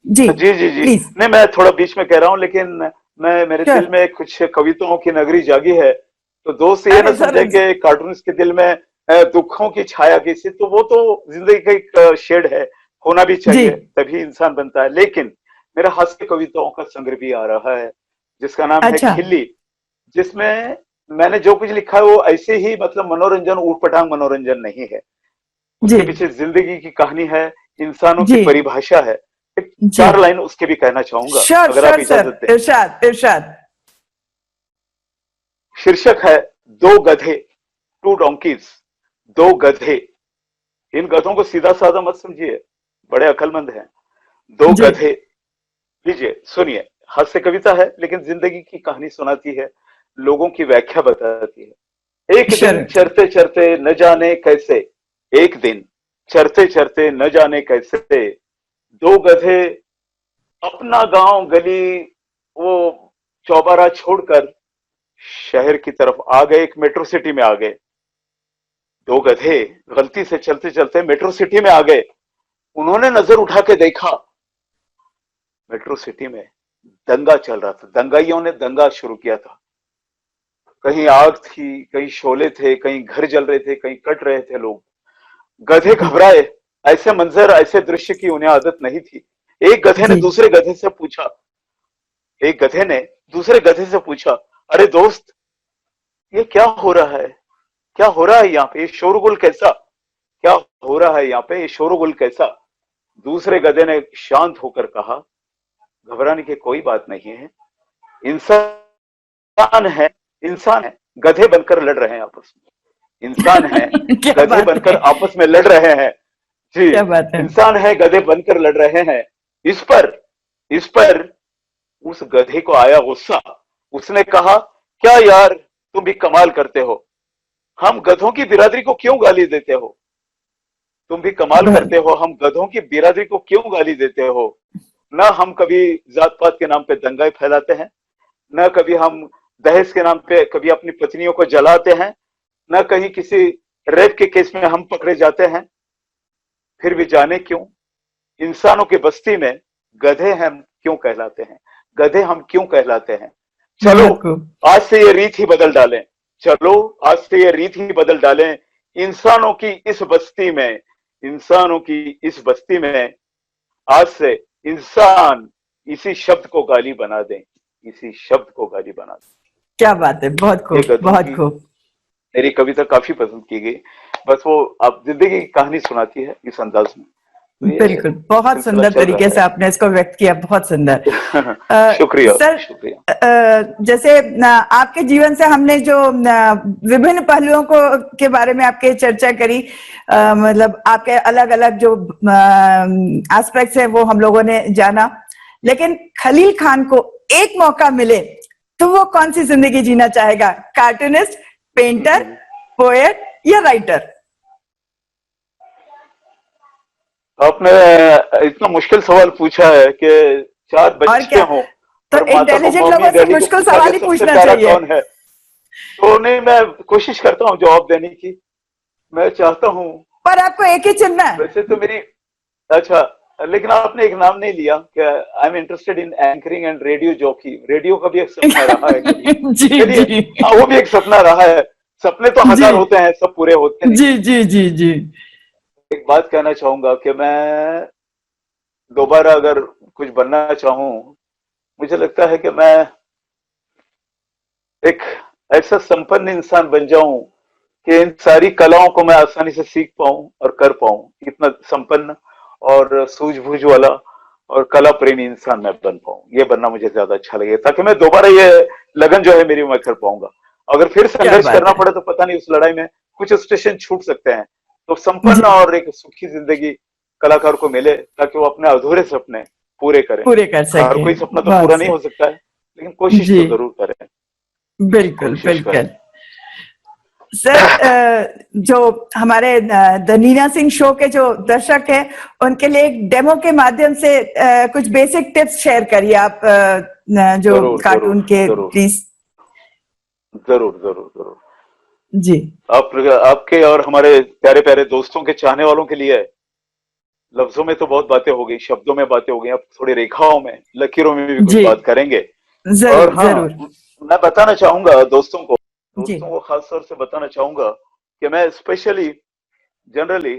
जी, जी जी जी, प्लीज। नहीं मैं थोड़ा बीच में कह रहा हूं, लेकिन मैं मेरे श्योर। दिल में कुछ कविताओं की नगरी जागी है। तो दोस्त ये ना अरे समझे जरूर। कि कार्टूनिस्ट के दिल में दुखों की छाया किसी, तो वो तो जिंदगी का एक शेड है, होना भी जी चाहिए, तभी इंसान बनता है। लेकिन मेरा हास्य कविताओं का संग्रह भी आ रहा है, जिसका नाम है अच्छा। खिल्ली। जिसमें मैंने जो कुछ लिखा है वो ऐसे ही, मतलब मनोरंजन, ऊटपटांग मनोरंजन नहीं है। जी उसके पीछे जिंदगी की कहानी है, इंसानों की जी परिभाषा है। एक जी, 4 लाइन उसके भी कहना चाहूंगा, श्योर अगर आप श्योर सर, इजाजत दें। इरशाद इरशाद। शीर्षक है दो गधे, टू डोंकीज। दो गधे, इन गधों को सीधा साधा मत समझिए, बड़े अक्लमंद हैं। दो जी, गधे, लीजिए सुनिए, हास्य कविता है लेकिन जिंदगी की कहानी सुनाती है, लोगों की व्याख्या बताती है। एक दिन श्योर। चरते चरते न जाने कैसे, एक दिन चरते चरते न जाने कैसे, दो गधे अपना गांव गली, वो चौबारा छोड़कर शहर की तरफ आ गए, एक मेट्रो सिटी में आ गए। दो गधे गलती से चलते चलते मेट्रो सिटी में आ गए। उन्होंने नजर उठा के देखा, मेट्रो सिटी में दंगा चल रहा था, दंगाइयों ने दंगा शुरू किया था। कहीं आग थी, कहीं शोले थे, कहीं घर जल रहे थे, कहीं कट रहे थे लोग। गधे जी घबराए, ऐसे मंजर, ऐसे दृश्य की उन्हें आदत नहीं थी। एक गधे ने जी दूसरे गधे से पूछा, एक गधे ने दूसरे गधे से पूछा, अरे दोस्त, ये क्या हो रहा है? क्या हो रहा है यहाँ पे? ये शोरगुल कैसा? क्या हो रहा है यहाँ पे? ये शोरगुल कैसा? दूसरे गधे ने शांत होकर कहा, घबराने की कोई बात नहीं है, इंसान है, इंसान है, गधे बनकर लड़ रहे हैं आपस में। इंसान है, क्या गधे बात बनकर है, आपस में लड़ रहे हैं। जी, क्या बात है। इंसान है, गधे बनकर लड़ रहे हैं। इस पर इस पर उस गधे को आया गुस्सा। उसने कहा, क्या यार, तुम भी कमाल करते हो, हम गधों की बिरादरी को क्यों गाली देते हो? तुम भी कमाल बहुत। करते हो, हम गधों की बिरादरी को क्यों गाली देते हो? ना हम कभी जात पात के नाम पे दंगाई फैलाते हैं, न कभी हम दहेज के नाम पे कभी अपनी पत्नियों को जलाते हैं, न कहीं किसी रेप के केस में हम पकड़े जाते हैं। फिर भी जाने क्यों इंसानों की बस्ती में गधे हम क्यों कहलाते हैं? गधे हम क्यों कहलाते हैं? चलो बहुत खूब। आज से ये रीत ही बदल डालें। चलो आज से ये रीत ही बदल डालें। इंसानों की इस बस्ती में, इंसानों की इस बस्ती में आज से इंसान इसी शब्द को गाली बना दें, इसी शब्द को गाली बना दें। क्या बात है, बहुत ये खूब, गधों बहुत की खूब। मेरी कविता काफी पसंद की गई। बस वो आप जिंदगी की कहानी सुनाती है इस अंदाज में, तो ये बिल्कुल, बहुत सिलसिला सुंदर चल तरीके रहा से आपने इसको व्यक्त किया, बहुत सुंदर। है। शुक्रिया सर, शुक्रिया। जैसे आपके जीवन से हमने जो विभिन्न पहलुओं को के बारे में आपके चर्चा करी, मतलब आपके अलग अलग जो एस्पेक्ट्स हैं वो हम लोगों ने जाना। लेकिन खलील खान को एक मौका मिले तो वो कौन सी जिंदगी जीना चाहेगा? कार्टूनिस्ट, पेंटर, पोएट या राइटर? आपने इतना मुश्किल सवाल पूछा है कि 4 और बच्चे क्या, हों तो और माता को इंटेलिजेंट मम्मी लोगों से डैडी को मुश्किल पूछा सवाल कि ही सबसे पूछना प्यारा चाहिए। कौन है, तो नहीं, मैं कोशिश करता हूँ जवाब देने की। मैं चाहता हूँ पर आपको एक ही चुनना है। वैसे तो मेरी, अच्छा, लेकिन आपने एक नाम नहीं लिया क्या? I am interested in anchoring and radio jockey. Radio का भी एक सपना रहा है कभी। जी चलिए, जी हाँ, वो भी एक सपना रहा है। सपने तो जी हजार होते हैं, सब पूरे होते नहीं जी है। जी जी जी एक बात कहना चाहूंगा कि मैं दोबारा अगर कुछ बनना चाहूँ, मुझे लगता है कि मैं एक ऐसा संपन्न इंसान बन जाऊं कि इन सारी कलाओं को मैं आसानी से सीख पाऊं और कर पाऊं। इतना संपन्न और सूझबूझ वाला और कला प्रेमी इंसान मैं बन पाऊं, ये बनना मुझे ज्यादा अच्छा लगे, ताकि मैं दोबारा ये लगन जो है मेरी, मैं कर पाऊंगा। अगर फिर क्या संघर्ष बात करना है। पड़े तो पता नहीं, उस लड़ाई में कुछ स्टेशन छूट सकते हैं। तो जी संपन्न और एक सुखी जिंदगी कलाकार को मिले, ताकि वो अपने अधूरे सपने पूरे करें। पूरे कर हर सके। कोई सपना तो बहुत पूरा नहीं से। हो सकता है, लेकिन कोशिश जी तो जरूर करें। बिल्कुल कोशिश करें। बिल्कुल। सर, जो हमारे द नीना सिंह शो के जो दर्शक हैं, उनके लिए एक डेमो के माध्यम से कुछ बेसिक टिप्स शेयर करिए आप, जो जरूर जरूर कार्टून के, जरूर प्लीज। जरूर जरूर जरूर। जी आप, आपके और हमारे प्यारे प्यारे दोस्तों के चाहने वालों के लिए, लफ्जों में तो बहुत बातें हो गई, शब्दों में बातें हो गई, अब थोड़ी रेखाओं में, लकीरों में भी कुछ जी बात करेंगे। और जरूर हाँ, जरूर। मैं बताना चाहूंगा दोस्तों को, जी खास तौर से बताना चाहूंगा कि मैं स्पेशली, जनरली,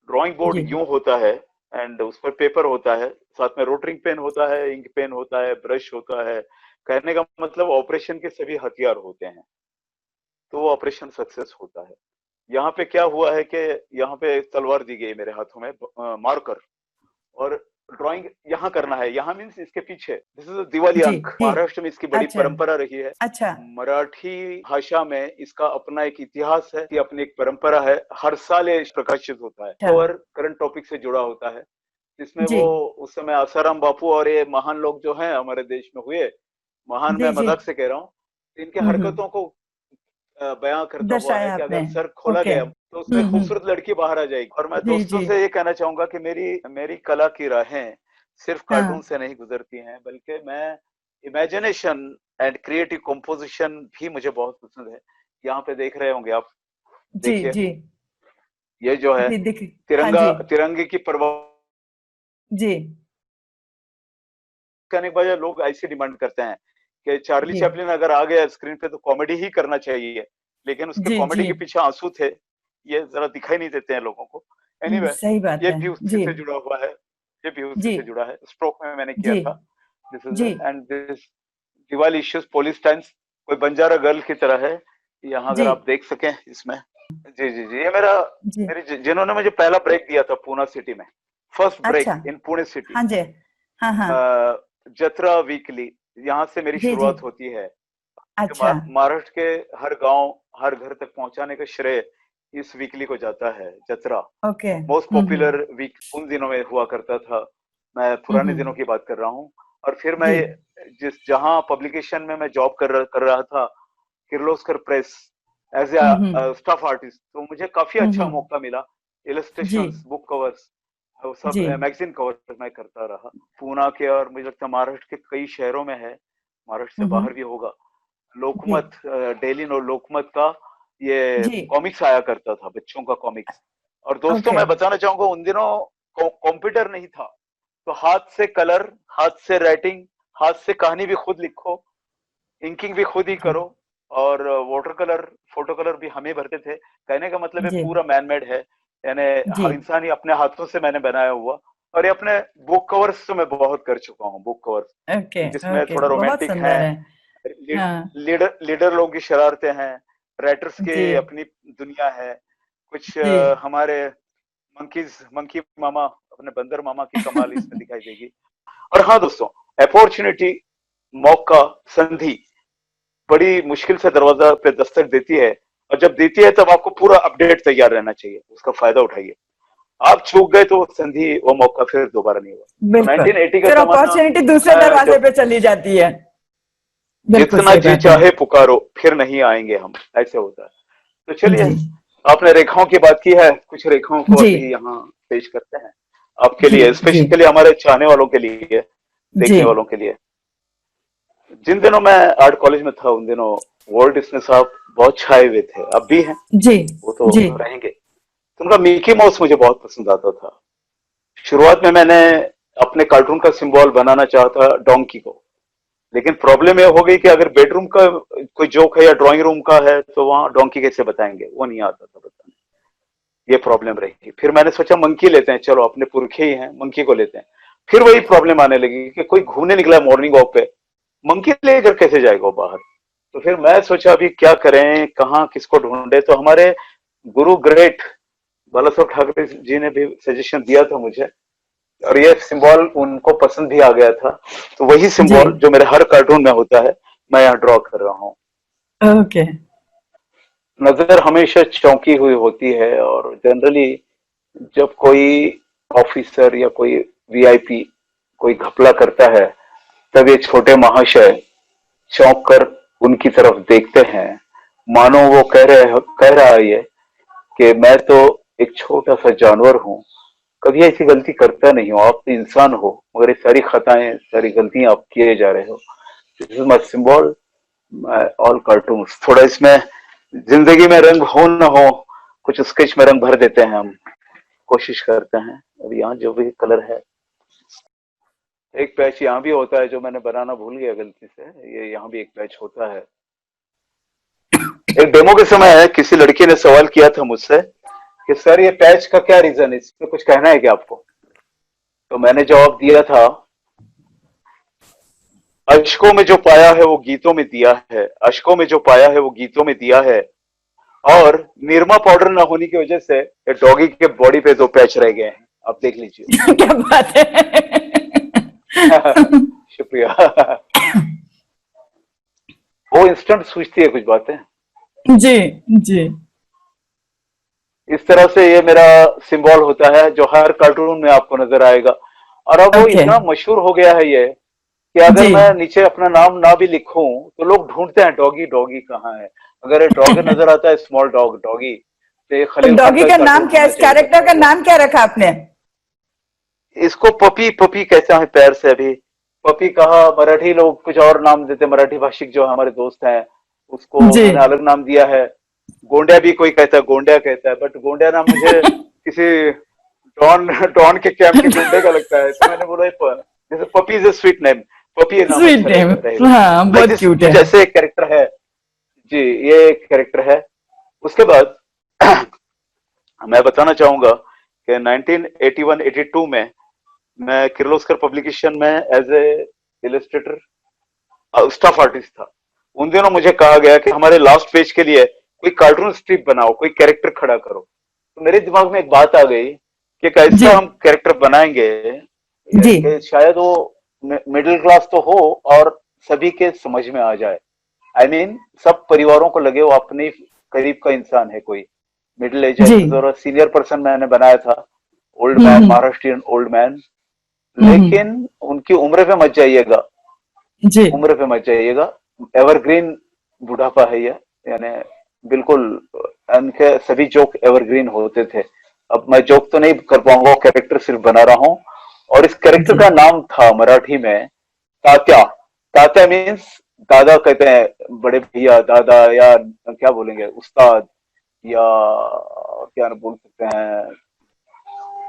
ड्राइंग बोर्ड जी यूं होता है, एंड उस पर पेपर होता है, साथ में रोटरिंग पेन होता है, इंक पेन होता है, ब्रश होता है। कहने का मतलब ऑपरेशन के सभी हथियार होते हैं, तो वो ऑपरेशन सक्सेस होता है। यहाँ पे क्या हुआ है कि यहाँ पे तलवार दी गई मेरे हाथों में, मार्कर, और ड्राइंग यहाँ करना है। यहाँ मीन्स इसके पीछे, दिस इज दिवाली जी अंक। जी। महाराष्ट्र में इसकी बड़ी अच्छा परंपरा रही है। अच्छा। मराठी भाषा में इसका अपना एक इतिहास है, की अपनी एक परंपरा है। हर साल ये प्रकाशित होता है, अच्छा। कवर करंट टॉपिक से जुड़ा होता है, जिसमें जी वो उस समय आसाराम बापू और ये महान लोग जो हैं हमारे देश में हुए, महान, मैं जी जी। मजाक से कह रहा हूँ, इनके हरकतों को बयां करता हुआ है दर्शाया कि आपने। अगर सर खोला ओके। गया तो उसमें खूबसूरत लड़की बाहर आ जाएगी। और मैं जी दोस्तों जी। से ये कहना चाहूंगा कि मेरी मेरी कला की राहें सिर्फ कार्टून हाँ। से नहीं गुजरती हैं, बल्कि मैं इमेजिनेशन एंड क्रिएटिव कंपोजिशन भी मुझे बहुत पसंद है। यहाँ पे देख रहे होंगे आप, जी देखिए, जी ये जो है जी। दिख। हाँ तिरंगा, जी। तिरंगे की परवाह जी करने के बजाय लोग ऐसी डिमांड करते हैं कि चार्ली जी चैपलिन अगर आ गया स्क्रीन पे तो कॉमेडी ही करना चाहिए, लेकिन उसके जी कॉमेडी जी। के पीछे आंसू थे, ये जरा दिखाई नहीं देते हैं लोगों को। एनीवे, सही बात ये है। भी उसी जी से जुड़ा हुआ है, ये भी उसी जी से जुड़ा है। स्ट्रोक में मैंने किया जी था, दिस इज जी and this Diwali issues police times, कोई बंजारा गर्ल की तरह है यहाँ, जी अगर आप देख सकें इसमें। जी जी जी, ये मेरा, जी। जिन्होंने मुझे पहला ब्रेक दिया था पूना सिटी में, फर्स्ट अच्छा। ब्रेक इन पुणे सिटी, हाँ जी। हाँ हाँ। जत्रा वीकली, यहाँ से मेरी जी जी। शुरुआत होती है। अच्छा। महाराष्ट्र के हर गांव, हर घर तक पहुंचाने का श्रेय इस वीकली को जाता है। जत्रा ओके। मोस्ट पॉपुलर वीक उन दिनों में हुआ करता था, मैं पुराने दिनों हम्म। की बात कर रहा हूँ। और फिर मैं जी। जिस जहां पब्लिकेशन में मैं जॉब कर रहा था, Kirloskar press, as hmm. A staff artist, तो मुझे काफी अच्छा हम्म। मौका मिला। जी इलस्ट्रेशंस, बुक कवर्स, वो सब जी। मैगजीन कवर मैं करता रहा। पूना के, और मुझे लगता है महाराष्ट्र के कई शहरों में है, महाराष्ट्र से हम्म। बाहर भी होगा, जी लोकमत, डेली नो लोकमत का ये जी। कॉमिक्स आया करता था, बच्चों का कॉमिक्स। और दोस्तों, ओके। मैं बताना चाहूंगा, उन दिनों कंप्यूटर नहीं था, तो हाथ से कलर, हाथ से राइटिंग, हाथ से कहानी भी खुद लिखो, इंकिंग भी खुद ही जी करो, और वाटर कलर, फोटो कलर भी हम ही भरते थे। कहने का मतलब है जी पूरा मैनमेड है, यानी जी। इंसान ही अपने हाथों से मैंने बनाया हुआ। और ये अपने बुक कवर्स तो मैं बहुत कर चुका हूँ, बुक कवर्स ओके जिसमें ओके। थोड़ा बहुत रोमांटिक है, सुंदर है। हाँ। लीडर लीडर लोगों की शरारतें हैं, राइटर्स जी की अपनी दुनिया है, कुछ जी हमारे मंकी मामा, अपने बंदर मामा की कमाल इसमें दिखाई देगी। और हाँ दोस्तों, अपॉर्चुनिटी, मौका, संधि बड़ी मुश्किल से दरवाजा पे दस्तक देती है, और जब देती है तब आपको पूरा अपडेट तैयार रहना चाहिए, उसका फायदा उठाइए। आप चूक गए तो वो संधि, वो मौका फिर दोबारा नहीं हुआ। तो बिल्कुल। 1980 का फिर जमाना, अपॉर्चुनिटी दूसरे दरवाजे जब पे चली जाती है। बिल्कुल जितना सही जी बात है। चाहे पुकारो फिर नहीं आएंगे हम, ऐसे होता है। तो चलिए, जी आपने रेखाओं की बात की है, कुछ रेखाओं को जी अभी यहाँ पेश करते हैं आपके जी लिए, जी स्पेशली हमारे चाहने वालों के लिए, जी देखने वालों के लिए। जिन दिनों मैं आर्ट कॉलेज में था, उन दिनों वर्ल्ड डिस्ने साहब बहुत छाए हुए थे, अब भी हैं, जी वो तो जी रहेंगे। तो उनका मिकी माउस मुझे बहुत पसंद आता था। शुरुआत में मैंने अपने कार्टून का सिंबल बनाना चाहा था डोंकी को, लेकिन प्रॉब्लम ये हो गई कि अगर बेडरूम का कोई जोक है या ड्राइंग रूम का है तो वहां डोंकी कैसे बताएंगे, वो नहीं आता था बताने। ये प्रॉब्लम रही। फिर मैंने सोचा मंकी लेते हैं, चलो अपने पुरखे ही हैं, मंकी को लेते हैं। फिर वही प्रॉब्लम आने लगी कि कोई घूमने निकला मॉर्निंग वॉक पे, मंकी लेकर कैसे जाएगा वो बाहर। तो फिर मैं सोचा अभी क्या करें, कहाँ किसको ढूंढे। तो हमारे गुरु ग्रेट बाला साहब ठाकरे जी ने भी सजेशन दिया था मुझे, और ये सिंबल उनको पसंद भी आ गया था। तो वही जी सिंबल जो मेरे हर कार्टून में होता है मैं यहाँ ड्रॉ कर रहा हूँ। ओके नजर हमेशा चौंकी हुई होती है, और जनरली जब कोई ऑफिसर या कोई वीआईपी कोई घपला करता है, तब ये छोटे महाशय चौंक कर उनकी तरफ देखते हैं, मानो वो कह रहा है ये कि मैं तो एक छोटा सा जानवर हूँ, कभी ऐसी गलती करता नहीं हो, आप तो इंसान हो, मगर ये सारी खताएं सारी गलतियां आप किए जा रहे हो। This is my symbol, all cartoon. थोड़ा इसमें जिंदगी में रंग हो न हो, कुछ स्केच में रंग भर देते हैं हम, कोशिश करते हैं। अब यहाँ जो भी कलर है, एक पैच यहाँ भी होता है जो मैंने बनाना भूल गया गलती से, ये यहाँ भी एक पैच होता है। एक डेमो के समय किसी लड़की ने सवाल किया था मुझसे कि सर ये पैच का क्या रीजन है, इसमें कुछ कहना है क्या आपको। तो मैंने जवाब दिया था, अशकों में जो पाया है वो गीतों में दिया है, अशकों में जो पाया है वो गीतों में दिया है, और निरमा पाउडर ना होने की वजह से ये डॉगी के बॉडी पे 2 पैच रह गए हैं, आप देख लीजिए। क्या बात है। शुक्रिया। वो इंस्टेंट सूझती है कुछ बातें। जी जी इस तरह से ये मेरा सिंबल होता है जो हर कार्टून में आपको नजर आएगा। और अब वो ओके इतना मशहूर हो गया है ये कि अगर जी मैं नीचे अपना नाम ना भी लिखूं तो लोग ढूंढते हैं डॉगी डॉगी कहाँ है। अगर ये डॉग नजर आता है, स्मॉल डॉग डॉगी, तो ये तो खलील खान डॉगी का का नाम कार्टून क्या है, होना इस चाहिए कैरेक्टर का था। नाम क्या रखा आपने? इसको पपी पपी कहते हैं पैर से, अभी पपी कहा। मराठी लोग कुछ और नाम देते हैं, मराठी भाषिक जो हमारे दोस्त हैं उसको जी मैंने अलग नाम दिया है। गोंडिया भी कोई कहता है, गोंडिया कहता है, बट गोंडिया नाम मुझे किसी डॉन डॉन के कैंप के गुंडे का लगता है, तो मैंने बोला जैसे puppy is a sweet name, puppy नाम स्वीट अच्छा नेम, रहेगा। हाँ लाइक बहुत दिस क्यूट कुछ है। ऐसे एक कैरेक्टर है। जी, ये एक कैरेक्टर है। उसके बाद मैं बताना चाहूंगा कि 1981-82 में मैं किर्लोस्कर पब्लिकेशन में as a illustrator staff artist था। उन दिनों मुझे कहा गया कि हमारे लास्ट पेज के लिए कोई कार्टून स्ट्रिप बनाओ, कोई कैरेक्टर खड़ा करो। तो मेरे दिमाग में एक बात आ गई कि एक जी ऐसा हम कैरेक्टर बनाएंगे जी कि शायद वो मिडिल क्लास तो हो और सभी के समझ में आ जाए। आई मीन सब परिवारों को लगे वो अपने करीब का इंसान है, कोई मिडिल एज है। जी तो सीनियर पर्सन मैंने बनाया था, ओल्ड मैन, हम्म महाराष्ट्रियन ओल्ड मैन। हम्म लेकिन उनकी उम्र पे मत जाइएगा, जी उम्र पे मत जाइएगा। एवरग्रीन बुढ़ापा है ये, यानी बिल्कुल उनके सभी जोक एवरग्रीन होते थे। अब मैं जोक तो नहीं कर पाऊंगा, कैरेक्टर सिर्फ बना रहा हूँ। और इस कैरेक्टर जी का नाम था मराठी में तात्या। तात्या मीन्स दादा कहते हैं, बड़े भैया, दादा, या क्या बोलेंगे, उस्ताद, या क्या बोल सकते हैं,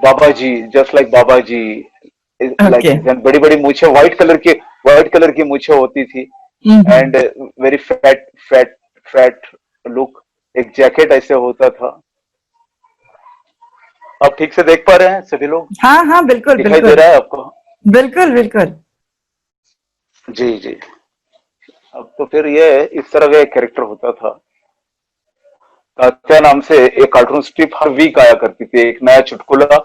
बाबा जी, जस्ट लाइक बाबा जी। लाइक ओके बड़ी बड़ी मूछें, व्हाइट कलर की मूछें होती थी, and very fat fat fat look. एक जैकेट ऐसे होता था। आप ठीक से देख पा रहे हैं सभी लोग? हाँ हाँ बिल्कुल दिखाई दे बिल्कुल रहा है आपको? बिल्कुल बिल्कुल जी जी। अब तो फिर ये इस तरह का एक कैरेक्टर होता था। तात्या नाम से एक कार्टून स्ट्रिप हर वीक आया करती थी, एक नया चुटकुला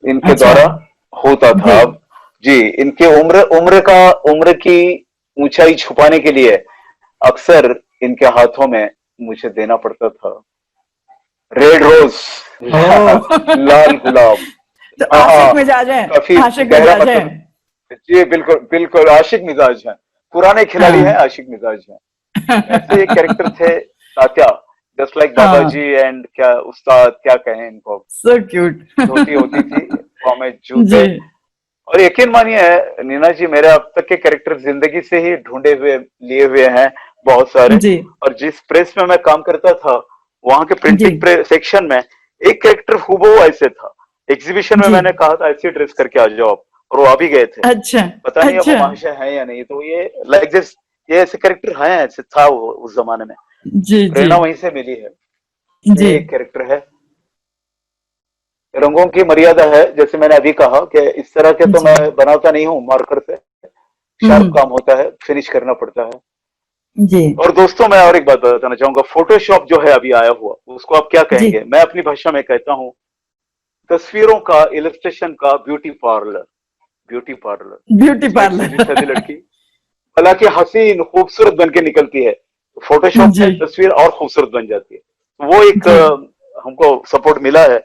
इनके अच्छा द्वारा होता जी था। अब जी, इनके उम्र की ऊंचाई छुपाने के लिए अक्सर इनके हाथों में मुझे देना पड़ता था रेड रोज, ओ लाल गुलाब। तो हाँ आशिक हाँ, मिजाज है, काफी आशिक गहरा मिजाज है। मतलब। जी बिल्कुल बिल्कुल, आशिक मिजाज है, पुराने खिलाड़ी हैं, हाँ आशिक मिजाज है। ऐसे एक कैरेक्टर थे तात्या, जस्ट लाइक बाबा हाँ जी एंड क्या उस्ताद, क्या कहें इनको। So cute. धोती होती थी, पाँव में जी जूते। और यकीन मानिए नीना जी, मेरे अब तक के कैरेक्टर जिंदगी से ही ढूंढे हुए लिए हुए हैं बहुत सारे। जी और जिस प्रेस में मैं काम करता था, वहां के जी प्रिंटिंग सेक्शन में एक कैरेक्टर हूबहू ऐसे था, एग्जीबिशन में जी। मैंने कहा था ऐसे ड्रेस करके आ जाओ आप, और वो आ भी गए थे। अच्छा। पता नहीं अब वो अच्छा। महाशय है या नहीं, तो ये लाइक दिस, ये ऐसे कैरेक्टर हैं, ऐसे था वो उस जमाने में, जी जी प्रेरणा वहीं से मिली है। तो जी। ये एक कैरेक्टर है। रंगों की मर्यादा है, जैसे मैंने अभी कहा कि इस तरह के तो जी। मैं बनाता नहीं हूँ मार्कर से, शार्प हम्म। काम होता है, फिनिश करना पड़ता है। जी और दोस्तों मैं और एक बात बताना चाहूंगा, फोटोशॉप जो है अभी आया हुआ, उसको आप क्या जी। कहेंगे? मैं अपनी भाषा में कहता हूँ तस्वीरों का, इलस्ट्रेशन का beauty parlour. Beauty parlour, beauty जिसमें एक सीधी सादी पार्लर। लड़की हालांकि हसीन खूबसूरत बन के निकलती है, फोटोशॉप जी में तस्वीर और खूबसूरत बन जाती है। तो वो एक जी हमको सपोर्ट मिला है।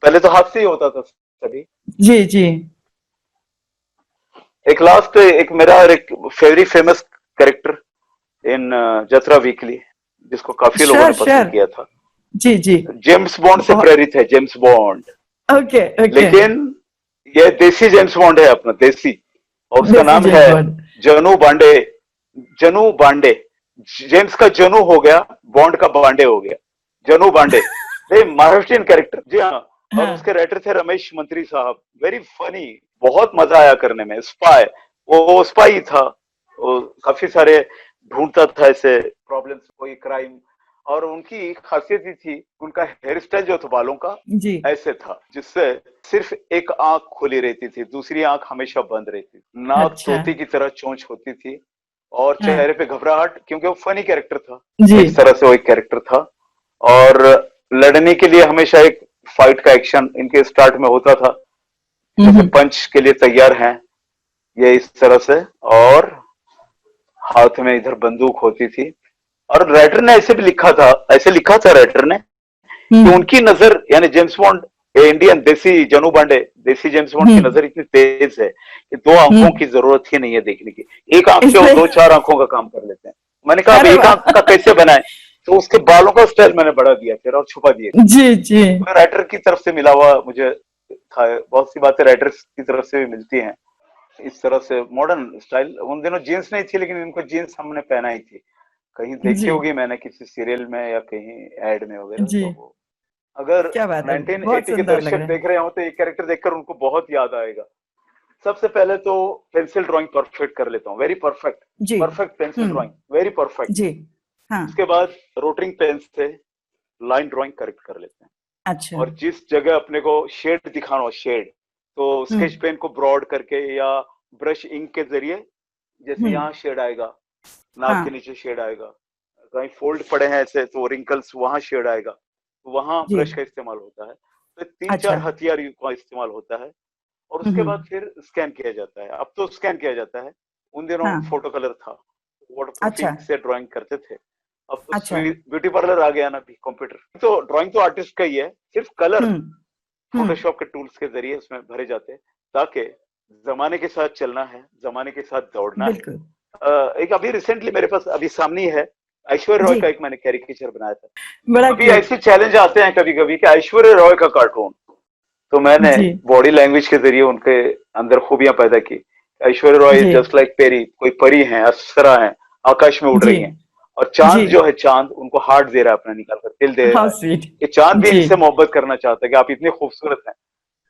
पहले तो हाथ से ही होता था सभी। जी जी। एक लास्ट, एक मेरा एक very famous character in Jatra weekly, जिसको काफी लोगों श्योर ने पसंद श्योर। किया था, जी जी। जेम्स बॉन्ड से बहुत। प्रेरित है, जेम्स बॉन्ड। Okay okay. लेकिन ये देसी जेम्स बॉन्ड है अपना, देसी, और उसका देसी नाम जेम्स है बॉन्ड। जनू बांडे। जनू बांडे, जेम्स का जनू हो गया, बॉन्ड का बांडे हो गया, जनू बांडे। ये महाराष्ट्रियन कैरेक्टर, जी हाँ। और हाँ। उसके राइटर थे रमेश मंत्री साहब, वेरी फनी, बहुत मजा आया करने में। स्पाई, वो स्पाई था, वो काफी सारे ढूंढता था ऐसे प्रॉब्लम्स, कोई क्राइम। और उनकी खासियत ही थी, उनका हेयर स्टाइल जो था बालों का जी। ऐसे था, जिससे सिर्फ एक आंख खुली रहती थी, दूसरी आंख हमेशा बंद रहती थी, नाक अच्छा। तोती की तरह चोंच होती थी, और हाँ। चेहरे पे घबराहट, क्योंकि वो फनी कैरेक्टर था। जी। इस तरह से वो एक कैरेक्टर था। और लड़ने के लिए हमेशा एक फाइट का एक्शन इनके स्टार्ट में होता था, जैसे हम्म। पंच के लिए तैयार हैं ये, इस तरह से। और हाथ में इधर बंदूक होती थी। और राइटर ने ऐसे भी लिखा था, ऐसे लिखा था राइटर ने कि हम्म। उनकी नजर, यानी जेम्स बॉन्ड, इंडियन देसी जनू बांडे, देसी जेम्स बॉन्ड की हम्म। नजर इतनी तेज है कि दो आंखों हम्म। की जरूरत ही नहीं है देखने की, एक आंख से वो इसलिए। दो चार आंखों का काम कर लेते हैं। मैंने कहा अब अरे एक वाह। आंख का कैसे बनाए, तो उसके बालों का स्टाइल मैंने बढ़ा दिया फिर, और छुपा दिए। जी जी। तो राइटर की तरफ से मिला हुआ मुझे था, बहुत सी बातें राइटर्स की तरफ से भी मिलती हैं। इस तरह से मॉडर्न स्टाइल, उन दिनों जीन्स नहीं थी, लेकिन इनको जीन्स हमने पहनाई थी, कहीं देखी जी होगी मैंने किसी सीरियल में या कहीं एड में वगैरह। जी। तो वो अगर क्या बात है, बहुत 1980 के सुंदर लग दर्शक रहा है। देख रहे हो तो ये कैरेक्टर देखकर उनको बहुत याद आएगा। सबसे पहले तो पेंसिल ड्राइंग परफेक्ट कर लेता हूँ, वेरी परफेक्ट, जी। Perfect pencil drawing, very perfect. जी। हाँ। उसके बाद रोटरिंग पेन से लाइन ड्राइंग करेक्ट कर लेते हैं। अच्छा। और जिस जगह अपने को शेड दिखाना हो, शेड, तो स्केच हम्म। पेन को ब्रॉड करके या ब्रश इंक के जरिए, जैसे हम्म। यहाँ शेड आएगा, नाक के हाँ। नीचे शेड आएगा, कहीं फोल्ड पड़े हैं ऐसे तो रिंकल्स, वहां शेड आएगा, तो वहां जी। ब्रश का इस्तेमाल होता है। तो तीन चार अच्छा। हथियार का इस्तेमाल होता है। और उसके बाद फिर स्कैन किया जाता है, अब तो स्कैन किया जाता है, उन दिनों हाँ। फोटो कलर था, वाटर अच्छा। प्रूफिंग से ड्राइंग करते थे। अब तो अच्छा। ब्यूटी पार्लर आ गया ना भी, कंप्यूटर तो, ड्राइंग तो आर्टिस्ट का ही है, सिर्फ कलर हम्म। हम्म। फोटोशॉप के टूल्स के जरिए उसमें भरे जाते हैं, ताकि जमाने के साथ चलना है, जमाने के साथ दौड़ना है। बिल्कुल। एक अभी रिसेंटली मेरे पास अभी सामने ही है, ऐश्वर्या रॉय जी। का एक मैंने कैरिकेचर बनाया था। बड़ा अभी क्यूट। ऐसे चैलेंज आते हैं कभी कभी कि ऐश्वर्या रॉय का कार्टून, तो मैंने जी बॉडी लैंग्वेज के जरिए उनके अंदर खूबियां पैदा की। ऐश्वर्या रॉय इज जी जस्ट लाइक पेरी, कोई परी है, अप्सरा है, आकाश में उड़ जी रही हैं। और चांद जी। जो है, चांद उनको हार्ट दे रहा है अपना निकाल कर, दिल दे रहा हाउ है, स्वीट। कि चांद भी जी। इनसे मोहब्बत करना चाहता है कि आप इतने खूबसूरत हैं।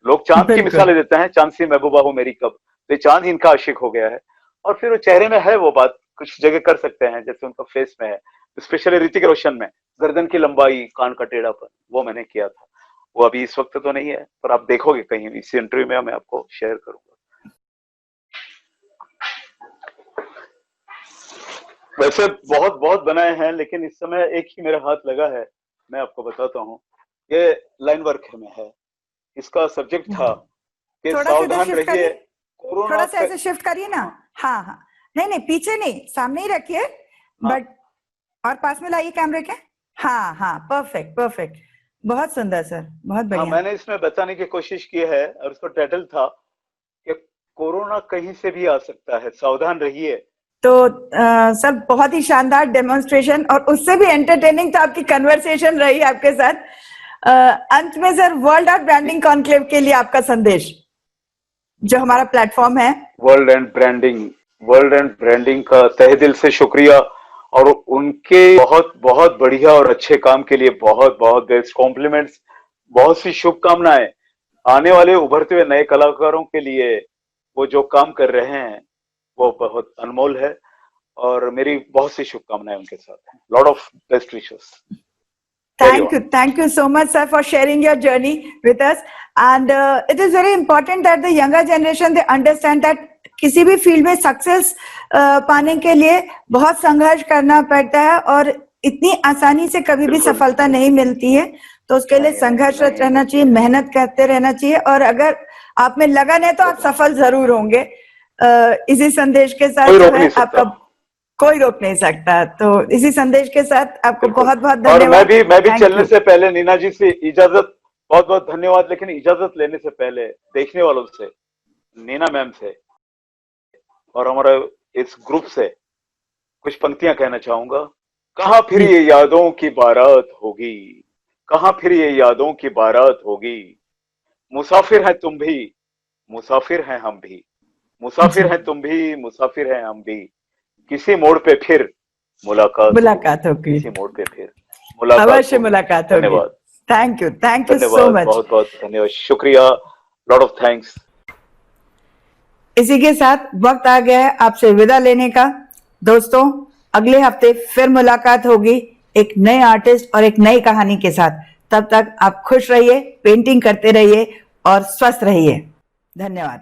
लोग चांद की बिल्कुल। मिसालें देते हैं, चांद सी महबूबा हो मेरी कब, तो ये चांद ही इनका आशिक हो गया है। और फिर वो चेहरे में है वो बात, कुछ जगह कर सकते हैं, जैसे उनका फेस में है, स्पेशली ऋतिक रोशन में गर्दन की लंबाई, कान का टेढ़ापन, वो मैंने किया था। वो अभी इस वक्त तो नहीं है, पर आप देखोगे कहीं इस इंटरव्यू में, मैं आपको शेयर करूंगा। वैसे बहुत बहुत बनाए हैं, लेकिन इस समय एक ही मेरा हाथ लगा है, मैं आपको बताता हूँ। ये लाइन वर्क में है, इसका सब्जेक्ट था कि थोड़ा सा इधर सावधान शिफ्ट रहिए करिए, कोरोना थोड़ा सा ऐसे शिफ्ट करिए ना। हाँ हाँ। नहीं नहीं, पीछे नहीं, सामने ही रखिए, हाँ बट और पास में लाइए कैमरे के। हाँ हाँ, परफेक्ट परफेक्ट। बहुत सुंदर सर, बहुत हाँ, बढ़िया। मैंने इसमें बताने की कोशिश की है, और उसका टाइटल था कि कोरोना कहीं से भी आ सकता है, सावधान रहिए। तो सर बहुत ही शानदार डेमोन्स्ट्रेशन, और उससे भी एंटरटेनिंग था आपकी कन्वर्सेशन रही आपके साथ। अंत में sir, world art branding conclave के लिए आपका संदेश, जो हमारा प्लेटफॉर्म है। World and branding, world and branding का तहे दिल से शुक्रिया, और उनके बहुत बहुत बढ़िया और अच्छे काम के लिए बहुत बहुत बेस्ट कॉम्प्लीमेंट्स। बहुत सी शुभकामनाएं आने वाले उभरते हुए नए कलाकारों के लिए। वो जो काम कर रहे हैं वो बहुत अनमोल है और मेरी बहुत सी शुभकामनाएं उनके साथ हैं। Lot of best wishes. Thank you so much, sir, for sharing your journey with us. And it is very important that the younger generation they understand that किसी भी फील्ड में सक्सेस पाने के लिए बहुत संघर्ष करना पड़ता है और इतनी आसानी से कभी भी सफलता नहीं मिलती है। तो उसके लिए संघर्षरत रहना चाहिए, मेहनत करते रहना चाहिए और अगर आप में लगन है तो आप सफल जरूर होंगे। इसी संदेश के साथ जो है आपका कोई रोक नहीं सकता। तो इसी संदेश के साथ आपको बहुत बहुत धन्यवाद। और मैं भी चलने से पहले नीना जी से इजाजत, बहुत बहुत धन्यवाद। लेकिन इजाजत लेने से पहले देखने वालों से, नीना मैम से और हमारे इस ग्रुप से कुछ पंक्तियां कहना चाहूंगा। कहाँ फिर ये यादों की बारात होगी, कहाँ फिर ये यादों की बारात होगी। मुसाफिर है तुम भी, मुसाफिर हैं हम भी, मुसाफिर हैं तुम भी, मुसाफिर हैं हम भी। किसी मोड़ पे फिर मुलाकात होगी, किसी मोड़ पे फिर मुलाकात, अवश्य मुलाकात होगी। धन्यवाद। Thank you so much. बहुत बहुत धन्यवाद, शुक्रिया, लॉट ऑफ थैंक्स। इसी के साथ वक्त आ गया है आपसे विदा लेने का। दोस्तों, अगले हफ्ते फिर मुलाकात होगी एक नए आर्टिस्ट और एक नई कहानी के साथ। तब तक आप खुश रहिए, पेंटिंग करते रहिए और स्वस्थ रहिए। धन्यवाद।